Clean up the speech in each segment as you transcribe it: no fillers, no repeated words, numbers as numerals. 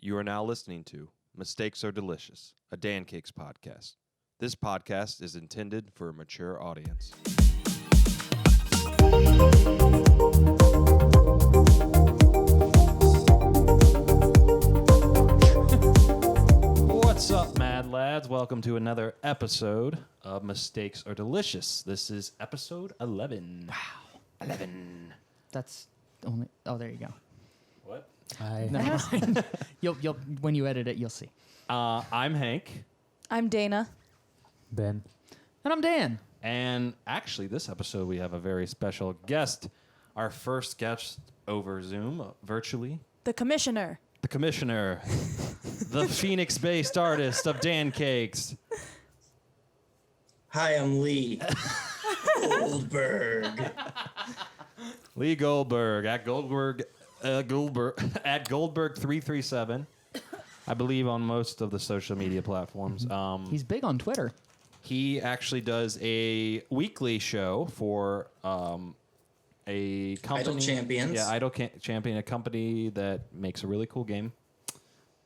You are now listening to Mistakes Are Delicious, a Dancakes podcast. This podcast is intended for a mature audience. What's up, mad lads? Welcome to another episode of Mistakes Are Delicious. This is episode 11. Wow, 11. That's only. Oh, there you go. What? Never mind. You'll when you edit it, you'll see. I'm Hank. I'm Dana. Ben. And I'm Dan. And actually, this episode, we have a very special guest. Our first guest over Zoom, virtually. The commissioner. The commissioner. The Phoenix-based artist of Dancakes. Hi, I'm Lee Goldberg. Lee Goldberg at Goldberg at Goldberg 337. I believe on most of the social media platforms. He's big on Twitter. He actually does a weekly show for a company. Idle Champions. Yeah, Idle Champion, a company that makes a really cool game.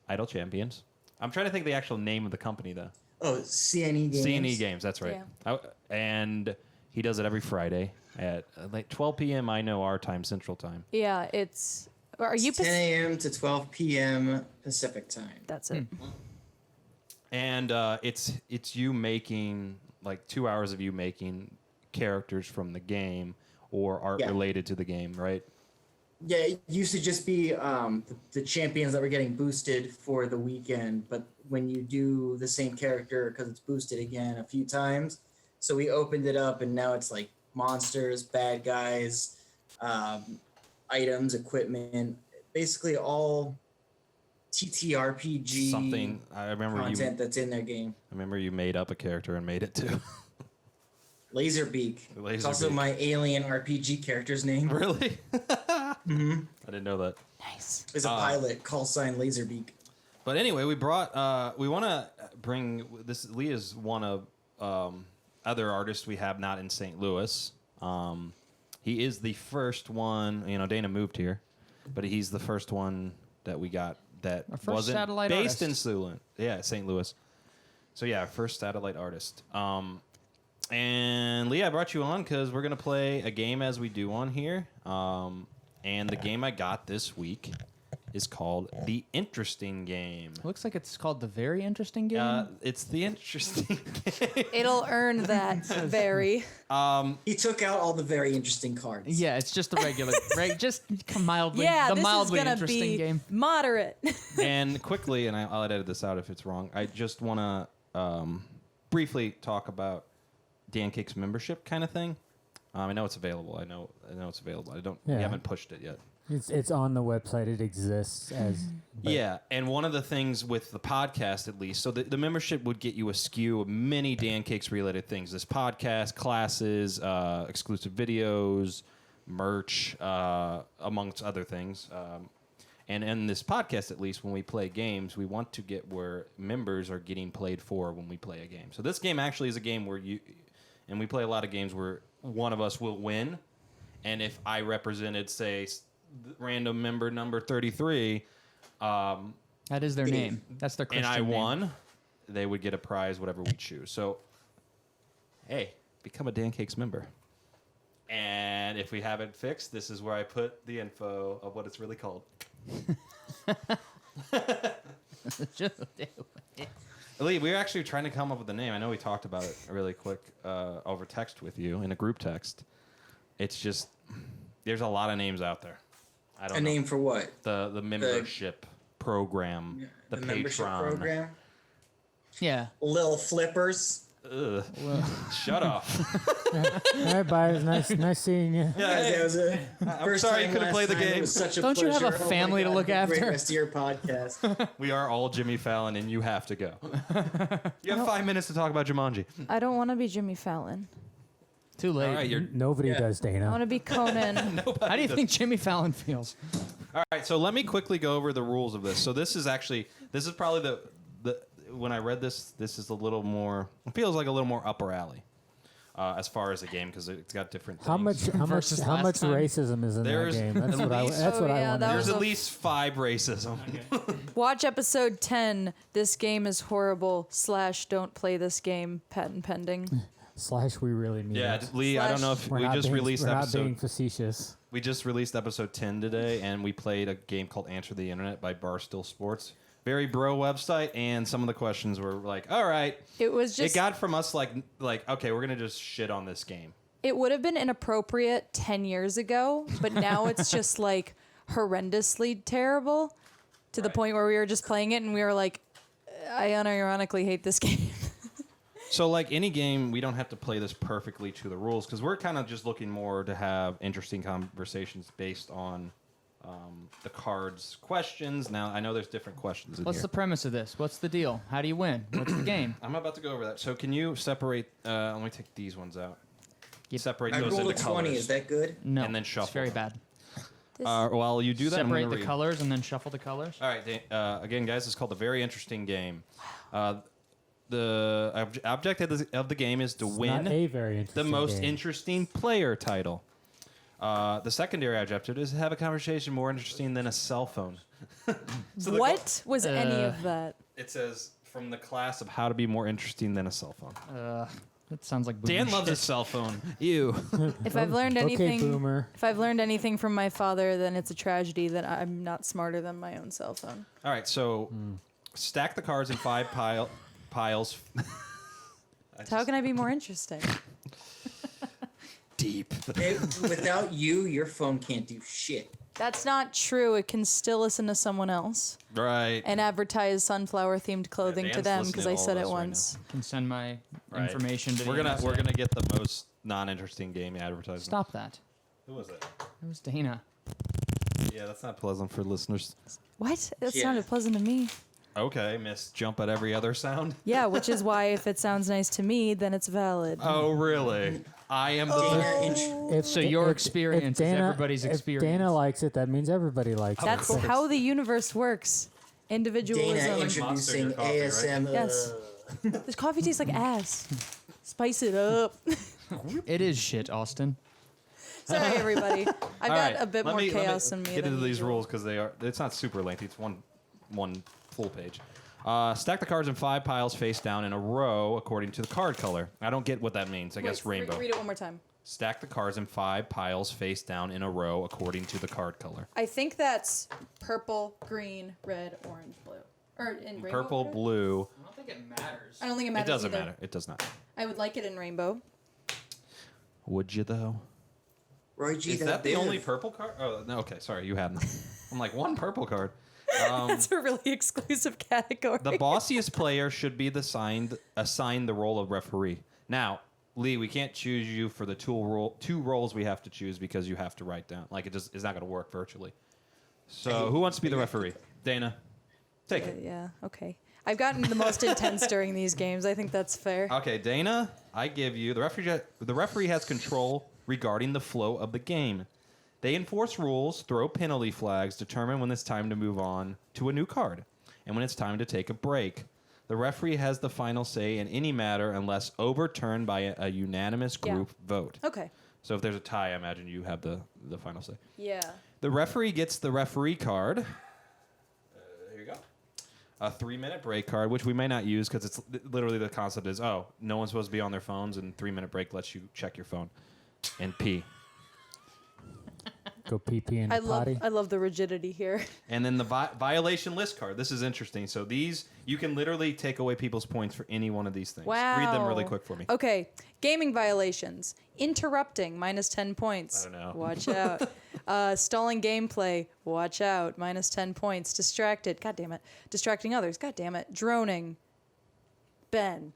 Idle Champions. I'm trying to think of the actual name of the company, though. Oh, CNE Games. CNE Games, that's right. Yeah. And he does it every Friday at like 12 p.m. I know our time, Central Time. Yeah, it's. Are you? 10 a.m. to 12 p.m. Pacific time. That's it. And it's you making like 2 hours of you making characters from the game or art related to the game, right? Yeah, it used to just be the champions that were getting boosted for the weekend, but when you do the same character because it's boosted again a few times, so we opened it up and now it's like monsters, bad guys, items, equipment, basically all TTRPG Something I remember content that's in their game. I remember you made up a character and made it too. Laserbeak. It's also my alien RPG character's name. Really? Mm-hmm. I didn't know that. Nice. Is a pilot, call sign Laserbeak. But anyway, we brought we want to bring this. Lee is one of other artists we have not in St. Louis. He is the first one. You know, Dana moved here, but he's the first one that we got that wasn't based in St. Louis. So yeah, first satellite artist. And Lee, I brought you on because we're gonna play a game as we do on here. And the game I got this week is called The Interesting Game. Looks like it's called The Very Interesting Game. It's The Interesting Game. It'll earn that very. He took out all the very interesting cards. Yeah, it's just the regular, just mildly, Yeah, the this mildly is gonna interesting be game. moderate. And quickly, and I'll edit this out if it's wrong, I just want to briefly talk about Dancakes membership kind of thing. I know it's available. I know it's available. We haven't pushed it yet. It's on the website. It exists as. Yeah, and one of the things with the podcast, at least, so the membership would get you a skew of many Dancakes related things. This podcast, classes, exclusive videos, merch, amongst other things. And in this podcast, at least, when we play games, we want to get where members are getting played for when we play a game. So this game actually is a game where and we play a lot of games where one of us will win. And if I represented, say, random member number 33. That is their name. That's their Christian and I name. won, they would get a prize, whatever we choose. So, hey, become a Dancakes member. And if we have it fixed, this is where I put the info of what it's really called. Lee, we were actually trying to come up with a name. I know we talked about it really quick over text with you in a group text. It's just, there's a lot of names out there. I don't know. Name for what? The membership program, the membership Patreon program. Yeah. Lil Flippers. Ugh. Shut up. All right, bye. It was nice seeing you. I'm sorry you couldn't play the game. It was such a Don't you have pleasure. a family to look Great after? rest of your podcast. We are all Jimmy Fallon, and you have to go. You have 5 minutes to talk about Jumanji. I don't want to be Jimmy Fallon. Too late. All right, Nobody does, I Dana. want to be Conan. How do you think Jimmy Fallon feels? All right, so let me quickly go over the rules of this. So this is probably the when I read this is a little more, it feels like a little more upper alley. as far as a game because it's got different How things. Versus how last much time. racism is in There's that game? That's at what I. least- That's what Oh, I yeah, want. that There's was at a- least 5 racism. Watch episode 10. This game is horrible. / don't play this game. Patent pending. / we really mean Yeah, it. Lee, I don't know if We're we not just being, released we're not episode. being facetious. We just released episode 10 today, and we played a game called Answer the Internet by Barstool Sports. Very bro website, and some of the questions were like, all right. It was just. It got from us like, okay, we're going to just shit on this game. It would have been inappropriate 10 years ago, but now it's just like horrendously terrible to the point where we were just playing it and we were like, I unironically hate this game. So, like any game, we don't have to play this perfectly to the rules because we're kind of just looking more to have interesting conversations based on the cards questions. Now, I know there's different questions in What's here. the premise of this? What's the deal? How do you win? What's the game? I'm about to go over that. So, can you separate? Let me take these ones out. Yep. Separate I those rolled a into 20. colors. Is that good? No. And then It's shuffle very them. bad. While you do that, I'm Separate gonna the read. colors and then shuffle the colors. All right, again, guys, it's called a very interesting game. The object of the game is to Not win a very the interesting most game. interesting player title. The secondary objective is to have a conversation more interesting than a cell phone. So the What was any of that? It says from the class of how to be more interesting than a cell phone. That sounds like Dan boomer loves shit. his cell phone. Ew. If I've learned Okay, anything, boomer. if I've learned anything from my father, then it's a tragedy that I'm not smarter than my own cell phone. All right, so stack the cards in 5 piles. So how can I be more interesting? Deep. Without you, your phone can't do shit. That's not true. It can still listen to someone else Right. and advertise sunflower-themed clothing to Dan's them listening because to I all said of it us right once. Can send my Right. information to the We're NSA. gonna get the most non-interesting game advertisement. Stop that. Who was it? It was Dana. Yeah, that's not pleasant for listeners. What? That Yeah. sounded pleasant to me. Okay, Miss Jump at every other sound. Yeah, which is why if it sounds nice to me, then it's valid. Oh, really? I am the. Dana, If So Da- your if- experience if is Dana, everybody's If experience. Dana likes it, that means everybody likes That's it. how the universe works. Individualism. Dana Monster in introducing your coffee, right? ASM. Yes. This coffee tastes like ass. Spice it up. It is shit, Austin. Sorry, everybody. I've All got right, a bit let more me chaos in me. Get than into these usual. rules because it's not super lengthy. It's one full page. Stack the cards in 5 piles face down in a row according to the card color. I don't get what that means. I guess Wait, rainbow. Read it one more time. Stack the cards in 5 piles face down in a row according to the card color. I think that's purple, green, red, orange, blue. Or in rainbow. Purple, order? blue. I don't think it matters. I don't think it It matters. doesn't either. matter. It does not. I would like it in rainbow. Would you though? Roy G. Is that the only purple card? Oh no. Okay, sorry, you had them. I'm like one purple card. That's a really exclusive category. The bossiest player should be assigned the role of referee. Now, Lee, we can't choose you for the two roles we have to choose because you have to write down. Like it's not going to work virtually. So who wants to be the referee? Dana, take it. Yeah, okay. I've gotten the most intense during these games. I think that's fair. Okay, Dana, I give you the referee. The referee has control regarding the flow of the game. They enforce rules, throw penalty flags, determine when it's time to move on to a new card, and when it's time to take a break. The referee has the final say in any matter unless overturned by a unanimous Yeah. group vote. Okay. So if there's a tie, I imagine you have the final say. Yeah. The referee gets the referee card. Here you go. A 3-minute break card, which we may not use because it's literally the concept is, no one's supposed to be on their phones, and 3-minute break lets you check your phone and pee. Go pee pee in the I potty. love the rigidity here. And then the violation list card. This is interesting. So these, you can literally take away people's points for any one of these things. Wow. Read them really quick for me. Okay. Gaming violations. Interrupting, minus 10 points. I don't know. Watch out. Stalling gameplay. Watch out. Minus 10 points. Distracted. God damn it. Distracting others. God damn it. Droning. Ben.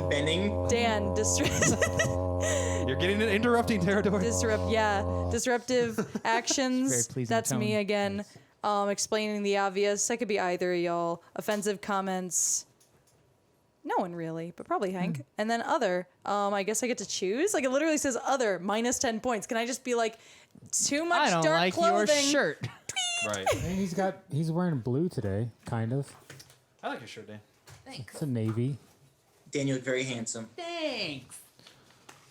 Benning. Dan. You're getting into interrupting territory. Disruptive Very actions. pleasing That's me tone. again. Explaining the obvious. That could be either of y'all. Offensive comments. No one really, but probably Hank. And then other. I guess I get to choose. Like it literally says other minus 10 points. Can I just be like too much I don't dark like clothing? your shirt. Right. And he's wearing blue today, kind of. I like your shirt, Dan. It's a navy. Daniel, very handsome. Thanks.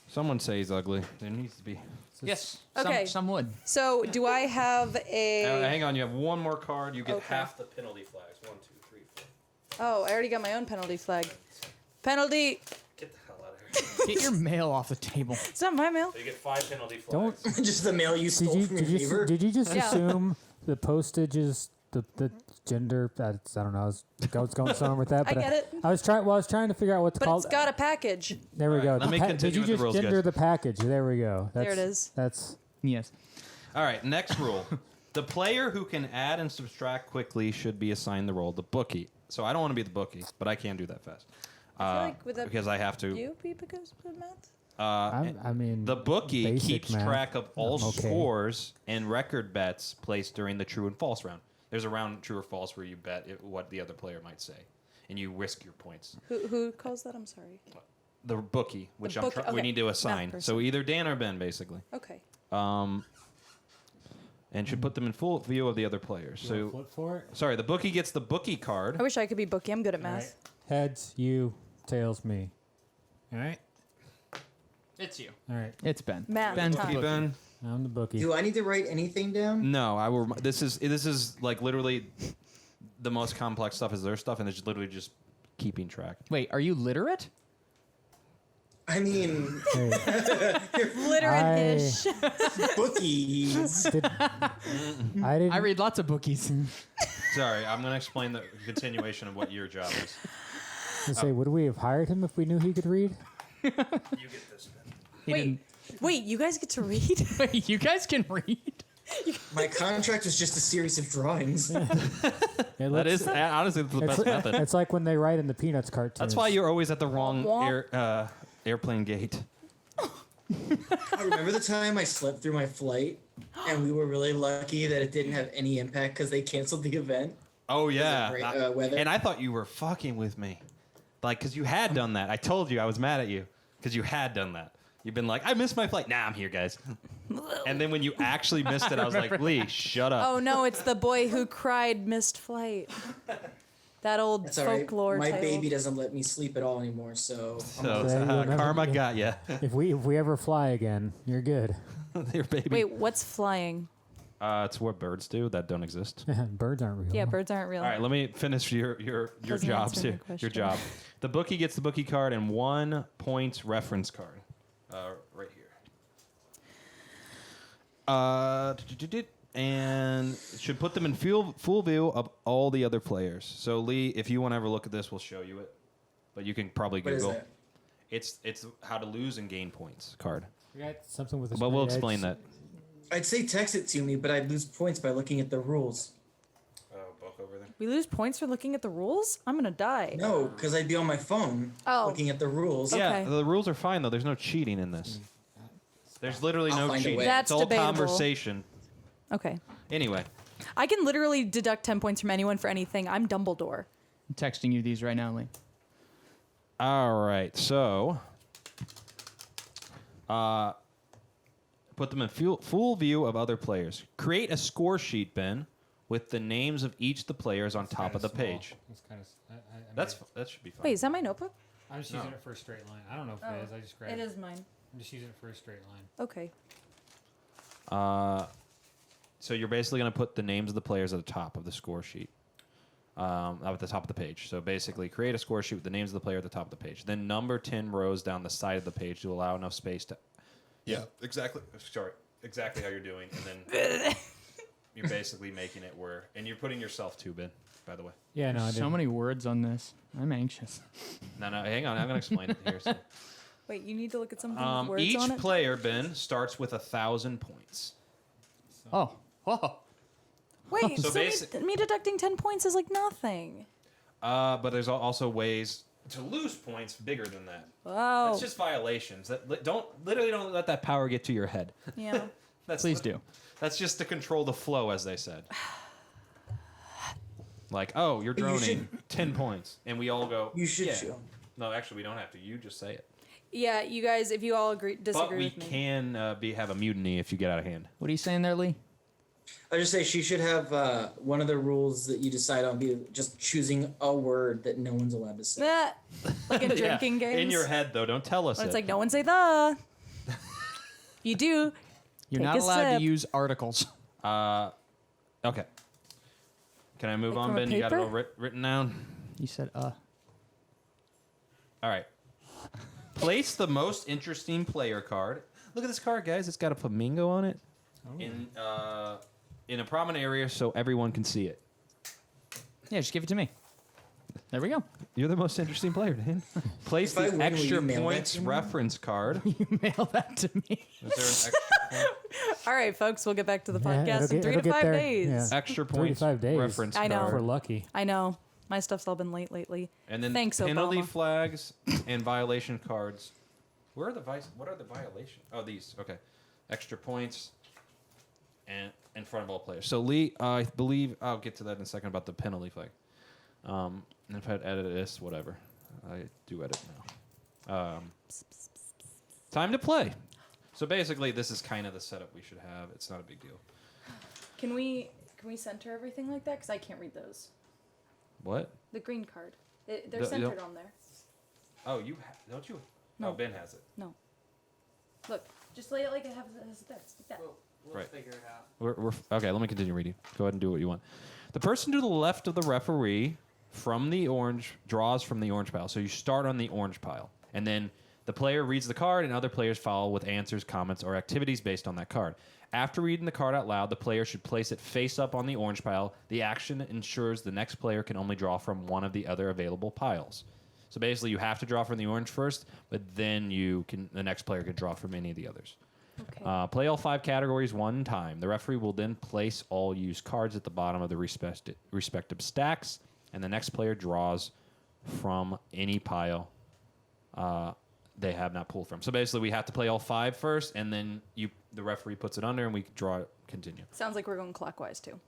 Someone say he's ugly. There needs to be. Yes. Okay. Some would. So, do I have a? Hang on, you have one more card. You get Okay. half the penalty flags. 1, 2, 3, 4. Oh, I already got my own penalty flag. Penalty. Get the hell out of here. Get your mail off the table. It's not my mail. So you get 5 penalty Don't- flags. Just the mail you stole from your neighbor. Did you just Yeah. assume the postage is the gender? I don't know. I was going somewhere with that. I But get it. I was trying to figure out what to But call it's got a package. There we All go. right, let me Did continue you with the just rules, gender guys. the package? There we go. There it is. That's Yes. All right, next rule. The player who can add and subtract quickly should be assigned the role, the bookie. So I don't want to be the bookie, but I can do that fast. I feel like with a because I have to. You be because of math? I mean The bookie basic keeps math. track of all Okay. scores and record bets placed during the true and false round. There's a round true or false where you bet what the other player might say, and you risk your points. Who calls that? I'm sorry. The bookie, which book- we okay. need to Math assign. person. So either Dan or Ben, basically, Okay. and should put them in full view of the other players. So, flip for it. sorry, the bookie gets the bookie card. I wish I could be bookie. I'm good at math. Heads, you. Tails, me. All right. It's you. All right. It's Ben. Math Ben's time. the bookie. Ben. I'm the bookie. Do I need to write anything down? No, I will. This is like literally the most complex stuff is their stuff, and it's literally just keeping track. Wait, are you literate? I mean, Hey, Literate-ish. bookies. I didn't. I read lots of bookies. Sorry, I'm going to explain the continuation of what your job is. say, would we have hired him if we knew he could read? You get this, Ben. He Wait, didn't- wait, you guys get to read? Wait, you guys can read? My contract was just a series of drawings. That is honestly the best method. It's like when they write in the Peanuts cartoons. That's why you're always at the wrong Womp airplane gate. I remember the time I slept through my flight, and we were really lucky that it didn't have any impact because they canceled the event. Oh yeah, great, weather. And I thought you were fucking with me, like because you had done that. I told you I was mad at you because you had done that. You've been like, I missed my flight. Nah, I'm here, guys. And then when you actually missed it, I was like, Lee, shut up. Oh no, it's the boy who cried missed flight. That old That's all right. folklore My tale. baby doesn't let me sleep at all anymore, so So There you go. karma got you. If we ever fly again, you're good. Your baby. Wait, what's flying? It's what birds do that don't exist. Birds aren't real. Yeah, birds aren't real. All right, let me finish your Doesn't jobs answer my here. Your question. job. The bookie gets the bookie card and 1 point reference card. Right here. And should put them in full view of all the other players. So Lee, if you want to ever look at this, we'll show you it. But you can probably what is Google. that? It's how to lose and gain points card. We got something with a But we'll straight explain edge. that. I'd say text it to me, but I'd lose points by looking at the rules. Oh, book over there. We lose points for looking at the rules? I'm gonna die. No, because I'd be on my phone Oh. looking at the rules. Okay. Yeah, the rules are fine though. There's no cheating in this. There's literally I'll no find a cheating. way. That's it's all debatable. conversation. Okay. Anyway, I can literally deduct 10 points from anyone for anything. I'm Dumbledore. I'm texting you these right now, Lee. all right. So, put them in full view of other players. Create a score sheet, Ben, with the names of each of the players on top of the page. It's kind of. That should be fine. Wait, is that my notebook? I'm just using it for a straight line. I don't know if it is. I just grabbed It is mine. I'm just using it for a straight line. Okay. So you're basically going to put the names of the players at the top of the score sheet. At the top of the page. So basically, create a score sheet with the names of the player at the top of the page. Then number 10 rows down the side of the page to allow enough space to. Yeah, exactly. Sorry, exactly how you're doing, and then you're basically making it where, and you're putting yourself too, Ben. By the way. Yeah, no, I So didn't. many words on this. I'm anxious. No, hang on. I'm going to explain it here. So. Wait, you need to look at something with words Each on it? player, Ben, starts with 1,000 points. Oh. Whoa. Wait, So so, me deducting 10 points is like nothing. But there's also ways to lose points bigger than that. Wow. That's just violations. That don't let that power get to your head. Yeah. Please do. That's just to control the flow, as they said. Like, oh, you're You droning 10 points, and we all go. You should yeah. show. No, actually, we don't have to. You just say it. Yeah, you guys, if you all But disagree we with me. can have a mutiny if you get out of hand. What are you saying there, Lee? I just say she should have one of the rules that you decide on be just choosing a word that no one's allowed to say. Like in drinking games. In your head, though. Don't tell us When it. it's like, no one say the. You do. You're Take not a allowed sip. to use articles. Okay. Can I move Like on, from a Ben? You got it paper? all written down? You said All right. Place the most interesting player card. Look at this card, guys. It's got a flamingo on it. In a prominent area so everyone can see it. Yeah, just give it to me. There we go. You're the most interesting player, Dan. Place If I the win, will extra you mail that points to me? reference card. You mail that to me. Is there an extra point? All right, folks, we'll get back to the Yeah, podcast it'll in 3 it'll to get 5 there. days. Yeah. Extra 3 to points 5 days. reference I know. card. If we're lucky. I know. My stuff's all been late lately. And then Thanks, penalty Obama. flags and violation cards. What are the violations? Oh, these. Okay. Extra points and in front of all players. So Lee, I believe I'll get to that in a second about the penalty flag. And if I'd edit this, whatever. I do edit now. Time to play. So basically, this is kind of the setup we should have. It's not a big deal. Can we center everything like that? Because I can't read those. What? The green card. They're The- centered on there. Oh, don't you? No. Oh, Ben has it. No. Look, just lay it like it has there. Like that. We'll Right. figure it out. We're okay. Let me continue reading. Go ahead and do what you want. The person to the left of the referee from the orange draws from the orange pile. So you start on the orange pile, and then the player reads the card, and other players follow with answers, comments, or activities based on that card. After reading the card out loud, the player should place it face up on the orange pile. The action ensures the next player can only draw from one of the other available piles. So basically, you have to draw from the orange first, but then the next player can draw from any of the others. Okay. Play all 5 categories one time. The referee will then place all used cards at the bottom of the respective stacks, and the next player draws from any pile they have not pulled from. So basically, we have to play all 5 first, and then the referee puts it under, and we draw. Continue. Sounds like we're going clockwise too.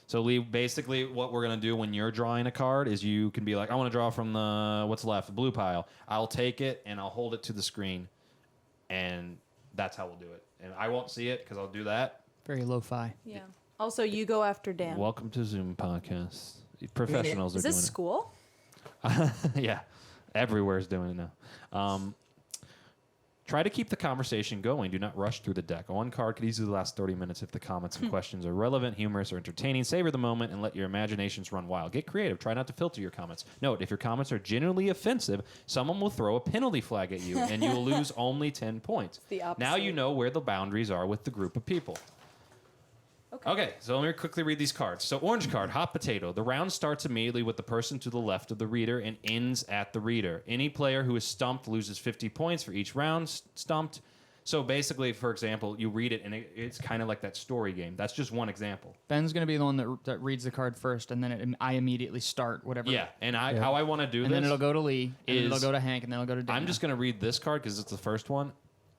So Lee, basically, what we're gonna do when you're drawing a card is you can be like, I want to draw from the what's left, the blue pile. I'll take it and I'll hold it to the screen, and that's how we'll do it. And I won't see it because I'll do that. Very lo-fi. Yeah. Also, you go after Dan. Welcome to Zoom podcast. Professionals Is are this doing school? it. Yeah, everywhere's doing it now. Try to keep the conversation going. Do not rush through the deck. One card could easily last 30 minutes if the comments and questions are relevant, humorous, or entertaining. Savor the moment and let your imaginations run wild. Get creative. Try not to filter your comments. Note, if your comments are genuinely offensive, someone will throw a penalty flag at you, and you will lose only 10 points. the opposite. Now you know where the boundaries are with the group of people. Okay, so let me quickly read these cards. So orange card, hot potato. The round starts immediately with the person to the left of the reader and ends at the reader. Any player who is stumped loses 50 points for each round stumped. So basically, for example, you read it, and it's kind of like that story game. That's just one example. Ben's going to be the one that reads the card first, and then I immediately start whatever. Yeah, and how I want to do And this, then it'll go to Lee, and then it'll is- go to Hank, and then it'll go to Dan. I'm just going to read this card because it's the first one,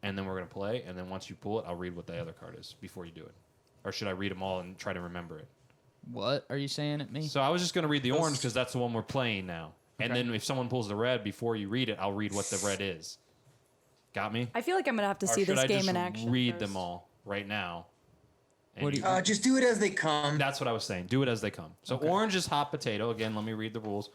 and then we're going to play, and then once you pull it, I'll read what the other card is before you do it. Or should I read them all and try to remember it? What are you saying at me? So I was just going to read the orange because that's the one we're playing now. And Okay. then if someone pulls the red before you read it, I'll read what the red is. Got me? I feel like I'm gonna have to Or see should this I game just in action. read first. them all right now? And What do you- Just do it as they come. That's what I was saying. Do it as they come. So orange is hot potato. Again, let me read the rules.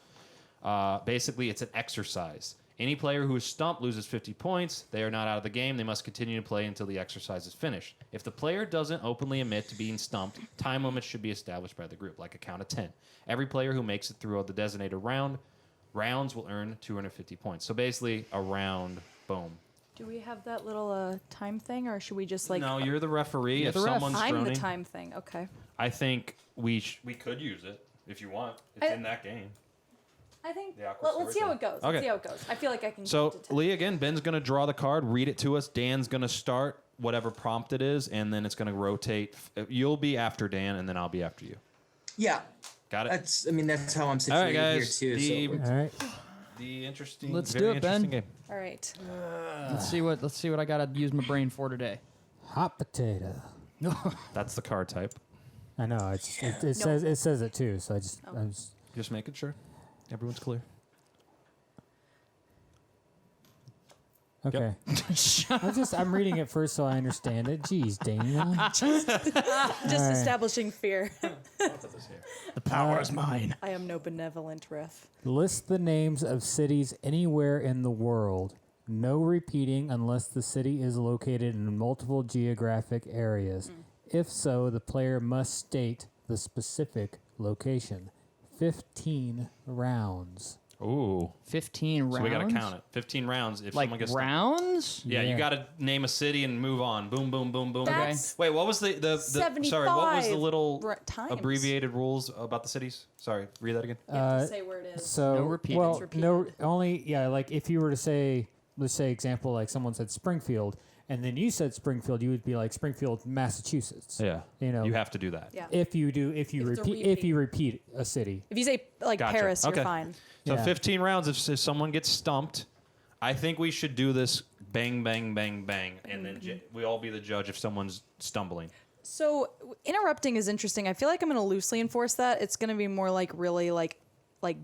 Basically, it's an exercise. Any player who is stumped loses 50 points. They are not out of the game. They must continue to play until the exercise is finished. If the player doesn't openly admit to being stumped, time limits should be established by the group, like a count of 10. Every player who makes it through the designated rounds will earn 250 points. So basically, a round, boom. Do we have that little time thing, or should we just like? No, you're the referee. You're If the ref. someone's I'm the droning, time thing. Okay. I think we could use it if you want. It's in that game. I think. The awkward Let's see how it goes. Okay. Let's see how it goes. I feel like I can. So, get to 10. Lee, again, Ben's going to draw the card, read it to us. Dan's going to start whatever prompt it is, and then it's going to rotate. You'll be after Dan, and then I'll be after you. Yeah, Got it? that's how I'm All right, situated guys. here too. The, So All right. the interesting, Let's very do it, Ben. interesting game. All right. Let's see what I got to use my brain for today. Hot potato. That's the card type. I know. It says it too. So Oh. I'm just Just making sure everyone's clear. Okay. I'm reading it first so I understand it. Jeez, Dana. Just right. establishing fear. The power is mine. I am no benevolent ref. List the names of cities anywhere in the world. No repeating unless the city is located in multiple geographic areas. If so, the player must state the specific location. 15 rounds. Ooh. 15 rounds. So we got to count it. 15 rounds. If Like someone gets rounds? Yeah, you Yeah. got to name a city and move on. Boom, boom, boom, boom. That's Wait, what was the sorry, what was the little times. abbreviated rules about the cities? Sorry, read that again. You have to say where it is. So No repeating. well, It's repeated. no, only like if you were to say, let's say example, like someone said Springfield, and then you said Springfield, you would be like Springfield, Massachusetts. Yeah. You know, You have to do that. Yeah. if you it's a repeat a city. If you say like Gotcha. Paris, Okay. you're fine. So Yeah. 15 rounds. If someone gets stumped, I think we should do this bang, bang, bang, bang, and then we all be the judge if someone's stumbling. So interrupting is interesting. I feel like I'm going to loosely enforce that. It's going to be more like really like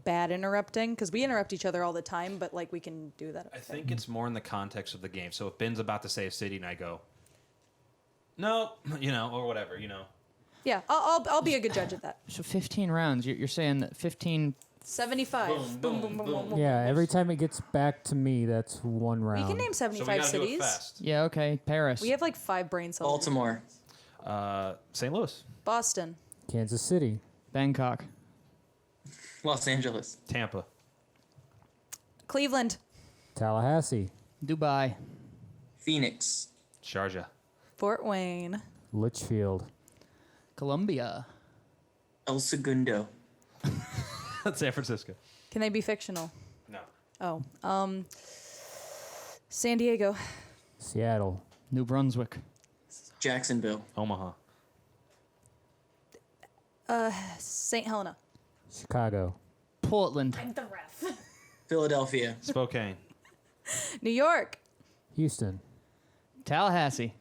bad interrupting because we interrupt each other all the time, but like we can do that. I think it's more in the context of the game. So if Ben's about to say a city and I go, no, or whatever, Yeah, I'll be a good judge at that. So 15 rounds. You're saying that 15... 75. Boom, boom, boom. Yeah, every time it gets back to me, that's one We round. can name So we 75 gotta do it cities. fast. Yeah, okay. Paris. We have like 5 brain cells. Baltimore, St. Louis, Boston. Kansas City, Bangkok. Los Angeles, Tampa, Cleveland. Tallahassee, Dubai. Phoenix, Sharjah, Fort Wayne. Litchfield, Colombia. El Segundo, San Francisco. Can they be fictional? No. Oh. San Diego. Seattle, New Brunswick. Jacksonville, Omaha, St. Helena. Chicago, Portland. I'm the ref. Philadelphia, Spokane, New York. Houston. Tallahassee.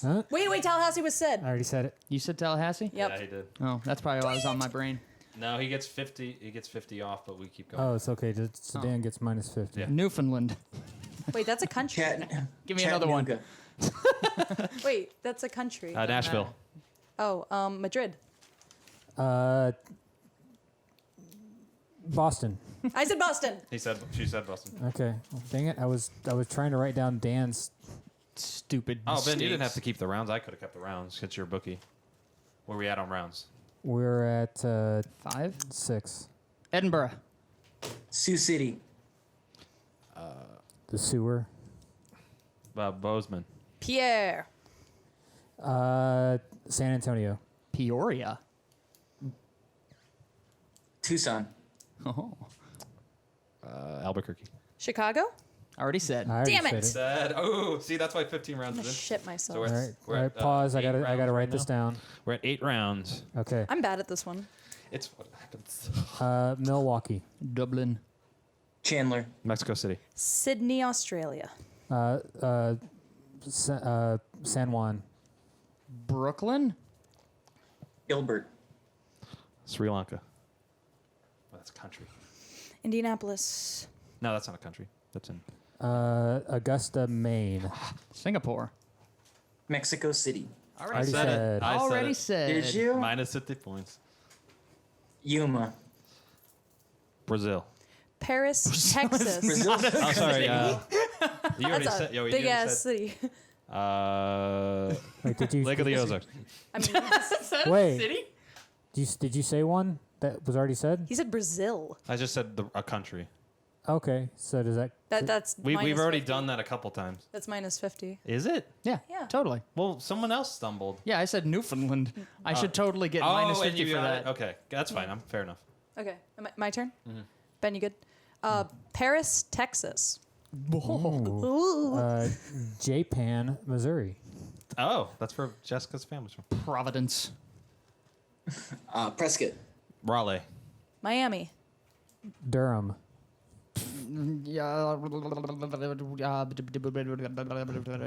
Huh? Wait, Tallahassee was I said. already said it. You said Tallahassee? Yep. Yeah, he did. Oh, that's probably why it was on my brain. No, he gets 50. He gets 50 off, but we keep going. Oh, it's okay. Just Sedan gets minus 50. Yeah. Newfoundland. Wait, that's a country. Give me another one. Chattanooga, Wait, that's a country. Nashville, Oh, Madrid. Boston. I said Boston. she said Boston. Okay. Well, dang it. I was trying to write down Dan's. Stupid. Oh, Ben, you didn't mistakes. have to keep the rounds. I could have kept the rounds since you're a bookie. Where we at on rounds? We're at 5. 6. Edinburgh. Sioux City, The sewer. Bozeman, Pierre. San Antonio. Peoria. Tucson, Oh. Albuquerque. Chicago. I already said. I already Damn said it. Said. Oh, see, that's why 15 I'm rounds gonna is in. shit myself. So we're All at, right. we're All right. at, Pause. I 8 gotta rounds write right this now. down. We're at 8 rounds. Okay. I'm bad at this one. It's what happens. Milwaukee. Dublin. Chandler, Mexico City, Sydney, Australia. San Juan. Brooklyn. Gilbert, Sri Lanka. Well, that's a country. Indianapolis. No, that's not a country. That's in. Augusta, Maine. Singapore. Mexico City, Already said it. said. I Already it. said. Did you? Minus 50 points. Yuma, Brazil. Paris, Texas. Brazil, Oh, sorry. You already That's a said. Yo, you big already ass said. city. Wait, did you? Lake of the Ozarks. I mean, Wait. Did you say one that was already said? he said Brazil. I just said a country. Okay. So does that? That's We've minus already 50. done that a couple times. That's minus 50. Is it? Yeah. Yeah. Totally. Well, someone else stumbled. Yeah, I said Newfoundland. I should totally get minus and 50 you for got that. it? Okay, that's fine. I'm fair enough. Okay, my turn. Ben, you good? Paris, Texas. Ooh. Japan, Missouri. Oh, that's where Jessica's family's from. Providence. Prescott, Raleigh. Miami. Durham. Yeah.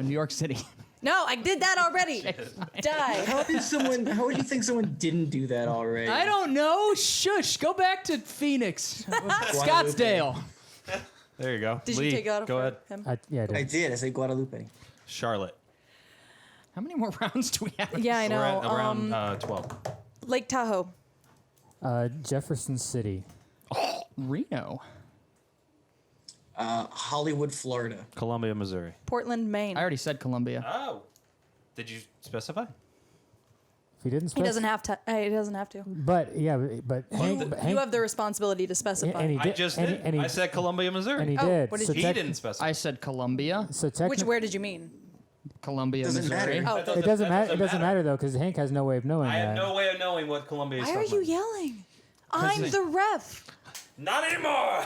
New York City. No, I did that already. Die. How would you think someone didn't do that already? I don't know. Shush. Go back to Phoenix. Scottsdale. There you go. Did Lee, you take it out of go ahead. him? Yeah, I I did. did. I said Guadalupe. Charlotte. How many more rounds do we have? Yeah, I We're know. at around 12. Lake Tahoe. Jefferson City. Reno. Hollywood, Florida. Columbia, Missouri. Portland, Maine. I already said Columbia. Oh. Did you specify? If he didn't He specify. doesn't have to. He doesn't have to. But yeah, but Hank. You have the responsibility to specify. and he I did, just and did. He, and he, I said Columbia, Missouri. and he Oh, did. what did so you- He tec- didn't specify. I said Columbia. So Which technically, where did you mean? Columbia, Doesn't Missouri. matter. Oh, it doesn't matter. It doesn't matter though, because Hank has no way of knowing I that. have no way of knowing what Columbia is Why are talking you about. yelling? I'm the ref. Not anymore!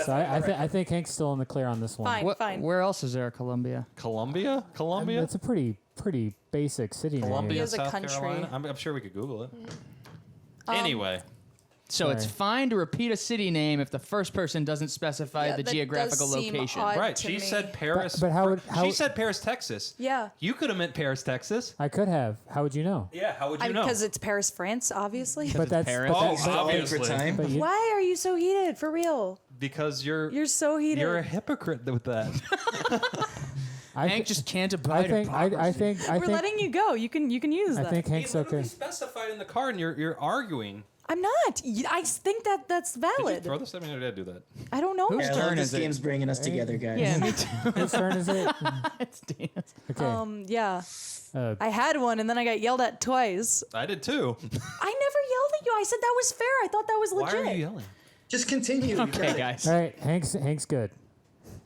So I think Hank's still in the clear on this one. Fine. What, Fine. Where else is there a Columbia? Columbia? Columbia? That's a pretty basic city name. Columbia, As a South country. Carolina? I'm sure we could Google it. Anyway. So it's Sorry. fine to repeat a city name if the first person doesn't specify Yeah, the that geographical does seem location. odd. Right, to she me. said Paris. But how would- she said Paris, Texas. Yeah. You could have meant Paris, Texas. I could have. How would you know? Yeah, how would you know? Because it's Paris, France, obviously. But that's Paris. but Oh, that- but- obviously. For time. but you- Why are you so heated? For real? Because you're so heated. You're a hypocrite with that. I Hank thi- just can't I abide think I hypocrisy. think I We're think letting you go. You can use I that. think Hank's He literally okay. specified in the car, and you're arguing. I'm not. I think that's Did you valid. throw this at me, or did I do that? I don't know. Whose Yeah, I turn love is this it? game's bringing us together, guys. Yeah, me too. Whose turn is it? It's Dan's. Okay. Yeah. Uh, I had one and then I got yelled at twice. I did too. I never yelled at you. I said that was fair. I thought that was Why legit. are you yelling? Just continue. You Okay, got it. guys. all right, Hank's good.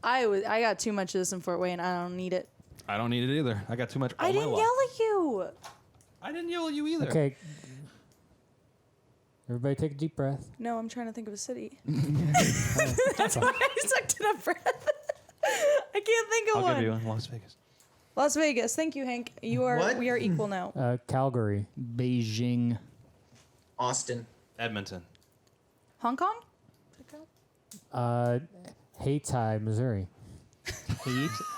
I got too much of this in Fort Wayne. I don't need it. I don't need it either. I got too much. I didn't yell at you. I didn't yell at you either. Okay. Everybody take a deep breath. No, I'm trying to think of a city. That's That's why I sucked in a breath. I can't think of I'll one. give you one. Las Vegas. Las Vegas. Thank you, Hank. You are. What? We are equal now. Calgary. Beijing. Austin. Edmonton. Hong Kong. Hayti, Missouri.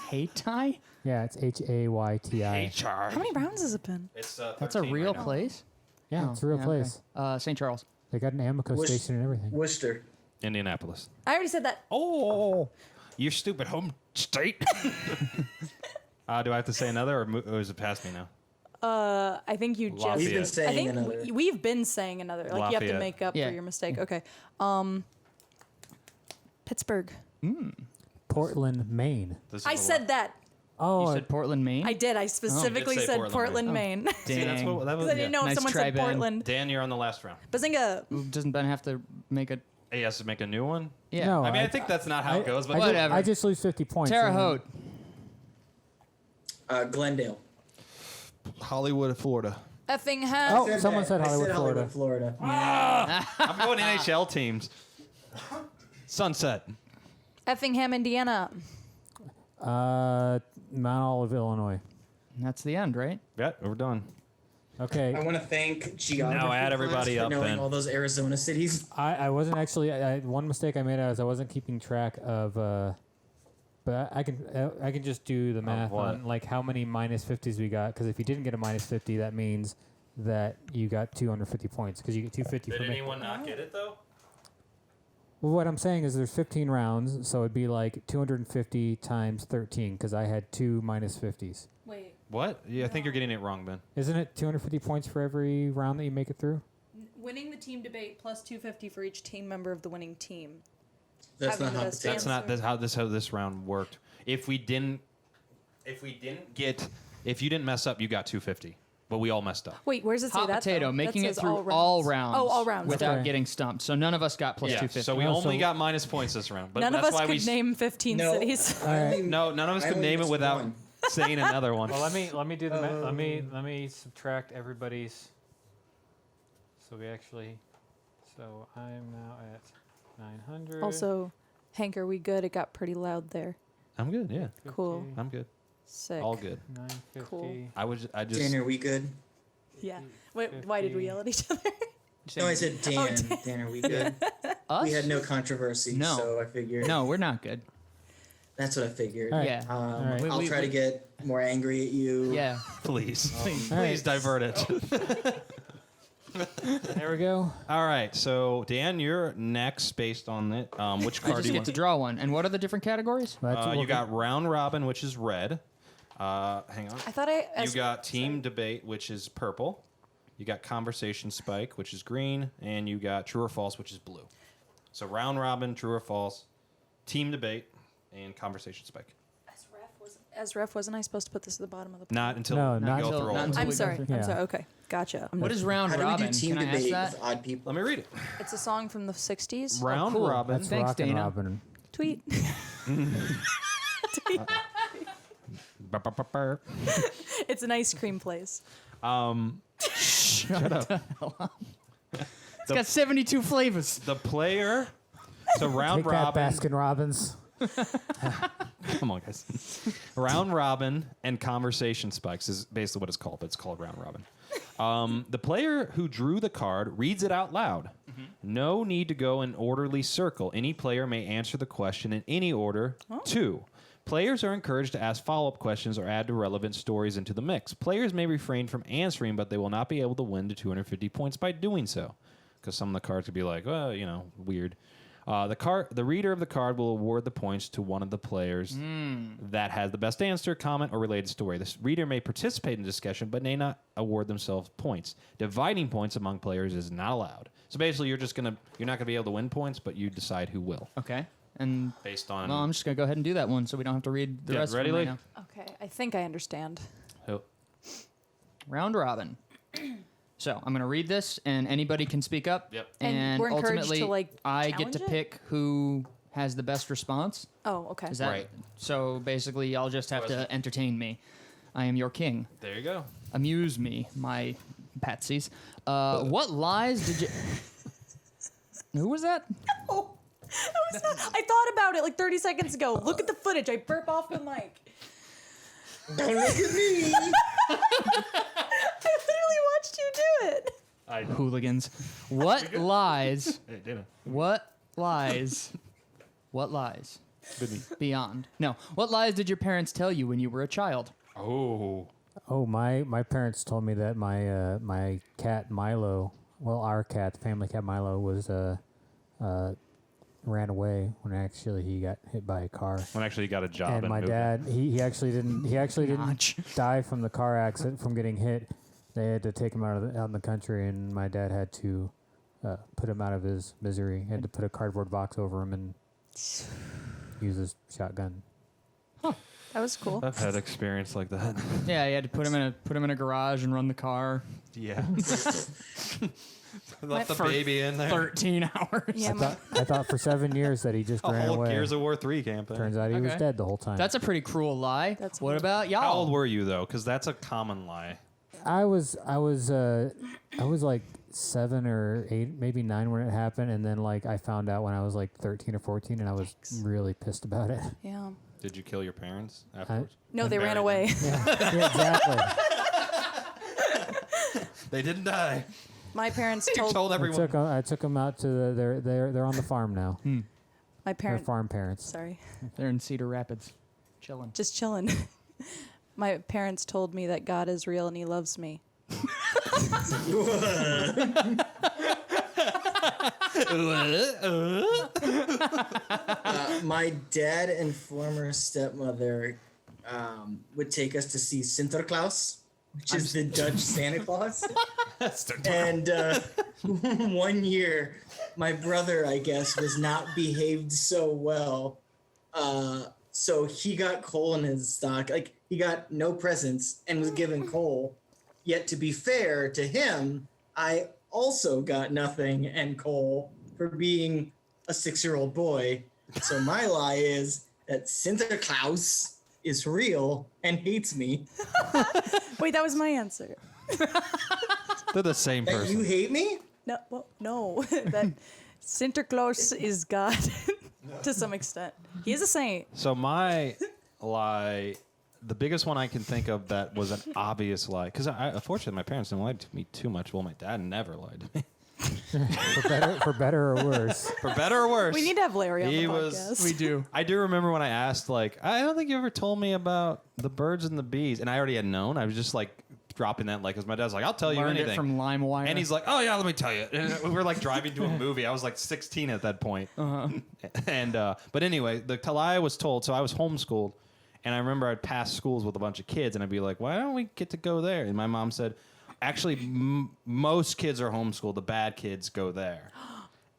Hayti? Yeah, it's Hayti. HR. How many rounds has it been? It's That's a real place? Yeah, Oh, it's a real yeah, place. okay. St. Charles. They got an Amoco Worc- station and everything. Worcester. Indianapolis. I already said that. Oh, your stupid home state. Do I have to say another, or is it past me now? I think you just. We've been Lafayette. saying I think another. we've been saying another. Like you have to Lafayette. make up Yeah. for your mistake. Okay. Pittsburgh. Portland, Maine. This is I a said lot. that. Oh, You said Portland, Maine? I did. I specifically say said Portland, Portland, Maine. Maine. See, that's what, that was, Because I didn't know Nice if someone try, said Ben. Portland. Dan, you're on the last round. Bazinga. Doesn't Ben have to make a... He has to make a new one. Yeah. No. I mean, I think that's not how it goes, but Whatever. I just lose 50 points. Terre and- Haute. Glendale. Hollywood, Florida. Effingham. Oh, someone said I Hollywood, said Florida. Florida. I'm going NHL teams. Sunset. Effingham, Indiana. Mount Olive, Illinois. That's the end, right? Yeah, we're done. Okay. I want to thank geography Now add class everybody for up, knowing Ben. all those Arizona cities. I wasn't actually. One mistake I made is I wasn't keeping track of. But I can just do the math what? on like how many minus 50s we got. Because if you didn't get a minus 50, that means that you got 250 points. Because you get 250 for me. not get it though? Well, what I'm saying is there's 15 rounds, so it'd be like 250 times 13. Because I had 2 minus 50s. Wait. What? Yeah, I think you're getting it wrong, Ben. Isn't it 250 points for every round that you make it through? Winning the team debate plus 250 for each team member of the winning team. That's Having not the how best the That's not how this round worked. If you didn't mess up, you got 250. But we all messed up. Wait, where's it say Hot that? potato, though? making That it says through all rounds. Oh, all rounds. Without Okay. getting stumped. So none of us got plus Yeah, 250. so we No, only so- got minus points this round. But None of that's us why could name 15 No. cities. All right. No, none of us I could only name it missed without one. saying another one. Well, let me do the math. Let me subtract everybody's. So we actually. So I'm now at 900. Also, Hank, are we good? It got pretty loud there. I'm good. Yeah, Cool. I'm good. Sick. All good. 950. Cool. I just. Dan, are we good? Yeah. Wait, why did we yell at each other? No, I said Dan. Dan. Dan, are we good? Us? We had no controversy, No. so I figured. No, we're not good. That's what I figured. All right. Yeah. All right. I'll try to get more angry at you. Yeah. Please, All right. please divert it. we go. All right, so Dan, you're next based on it. Which I card just do you get want? to draw one. And what are the different categories? You got round robin, which is red. Hang on. I thought You got team debate, which is purple. You got conversation spike, which is green, and you got true or false, which is blue. So round robin, true or false, team debate, and conversation spike. As ref, wasn't I supposed to put this at the bottom of the? Not until No, you not go until- through all not of until them. I'm we go sorry. through- I'm Yeah. sorry. Okay, gotcha. What is round How do robin? we do team Can I ask debate that? with odd people? Let me read it. It's a song from the '60s. Round cool. robin. That's Thanks, Rockin' Dana. Robin. Tweet. It's an ice cream place. Shut up. It's got 72 flavors. The player. So round Take that, robin. Baskin Robbins. Come on, guys. Round robin and conversation spikes is basically what it's called, but it's called round robin. The player who drew the card reads it out loud. No need to go in orderly circle. Any player may answer the question in any order. 2. Players are encouraged to ask follow-up questions or add relevant stories into the mix. Players may refrain from answering, but they will not be able to win to 250 points by doing so. Because some of the cards could be like, well, weird. The reader of the card will award the points to one of the players that has the best answer, comment, or related story. This reader may participate in the discussion, but may not award themselves points. Dividing points among players is not allowed. So basically, you're not gonna be able to win points, but you decide who will Okay. And based on. well, I'm just going to go ahead and do that one so we don't have to read the Yeah, rest ready, of them Lee? right now. Okay, I think I understand. who- Round robin. So I'm going to read this, and anybody can speak up. Yep. And And we're encouraged ultimately, to, like, I get to challenge it? pick who has the best response. Oh, okay. Is that Right. So basically, y'all just have to entertain me. I am your king. There you go. Amuse me, my patsies. What lies did you? Who was that? Oh, that was not, I thought about it like 30 seconds ago. Look at the footage. I burp off the mic. Don't look at me. I literally watched you do it. I Hooligans. What lies? Hey, Dana. What lies? What lies? Good me. Beyond. No. What lies did your parents tell you when you were a child? Oh. Oh, my parents told me that my cat Milo, well, our cat, the family cat Milo, was ran away when actually he got hit by a car. When actually you got a job. And my dad, he actually didn't Notch. die from the car accident from getting hit. They had to take him out in the country, and my dad had to put him out of his misery. He had to put a cardboard box over him and use his shotgun. That was cool. I've had experience like that. Yeah, you had to put him in a garage and run the car. Yeah. Left the For baby in there. 13 hours. Yeah, I thought for 7 years that he just A ran whole away. Gears of War 3 campaign. Turns out he was Okay. dead the whole time. That's a pretty cruel lie. That's what weird. about y'all? How old were you though? Because that's a common lie. I was like 7 or 8, maybe 9 when it happened, and then like I found out when I was like 13 or 14, and I was really pissed about it. yeah. Did you kill your parents afterwards? No, And they ran buried away. them? Yeah, exactly. They didn't die. My parents You told told everyone. I took them out to they're on the farm now. my They're parents. farm parents. Sorry, They're in Cedar Rapids, chilling. just chilling. My parents told me that God is real and He loves me. My dad and former stepmother would take us to see Sinterklaas, which is the Dutch Santa Claus. And one year, my brother, I guess, was not behaved so well. So he got coal in his stock. Like, he got no presents and was given coal. Yet, to be fair to him, I also got nothing and coal for being a 6-year-old boy. So my lie is that Sinterklaas is real and hates me. Wait, that was my answer. They're the same That person. you hate me? No, well, no. That Sinterklaas is God to some extent. He is a saint. So my lie, the biggest one I can think of that was an obvious lie, because unfortunately my parents didn't lie to me too much. Well, my dad never lied to me. For better or worse. For better or worse. We need to have Larry on He the was- podcast. We do. I do remember when I asked, like, I don't think you ever told me about the birds and the bees. And I already had known. I was just like dropping that like, because my dad's like, I'll tell you Learned anything. it from LimeWire. And he's like, oh yeah, let me tell you. And we were like driving to a movie. I was like 16 at that point. And but anyway, the lie was told. So I was homeschooled, and I remember I'd pass schools with a bunch of kids, and I'd be like, why don't we get to go there? And my mom said, actually, most kids are homeschooled. The bad kids go there.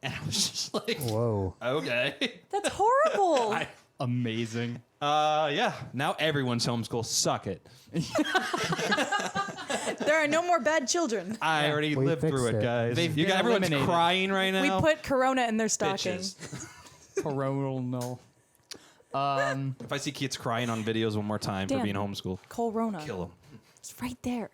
And I was just like, Whoa. okay. That's horrible. Amazing. Yeah. Now everyone's homeschooled. Suck it. There are no more bad children. I already We lived through fixed it, it. guys. They've You been got everyone's eliminated. crying right We now. put Corona in their stocking. Bitches. Coronal. If I see kids crying on videos one more time for Dan. being homeschooled, Corona. kill them. It's right there.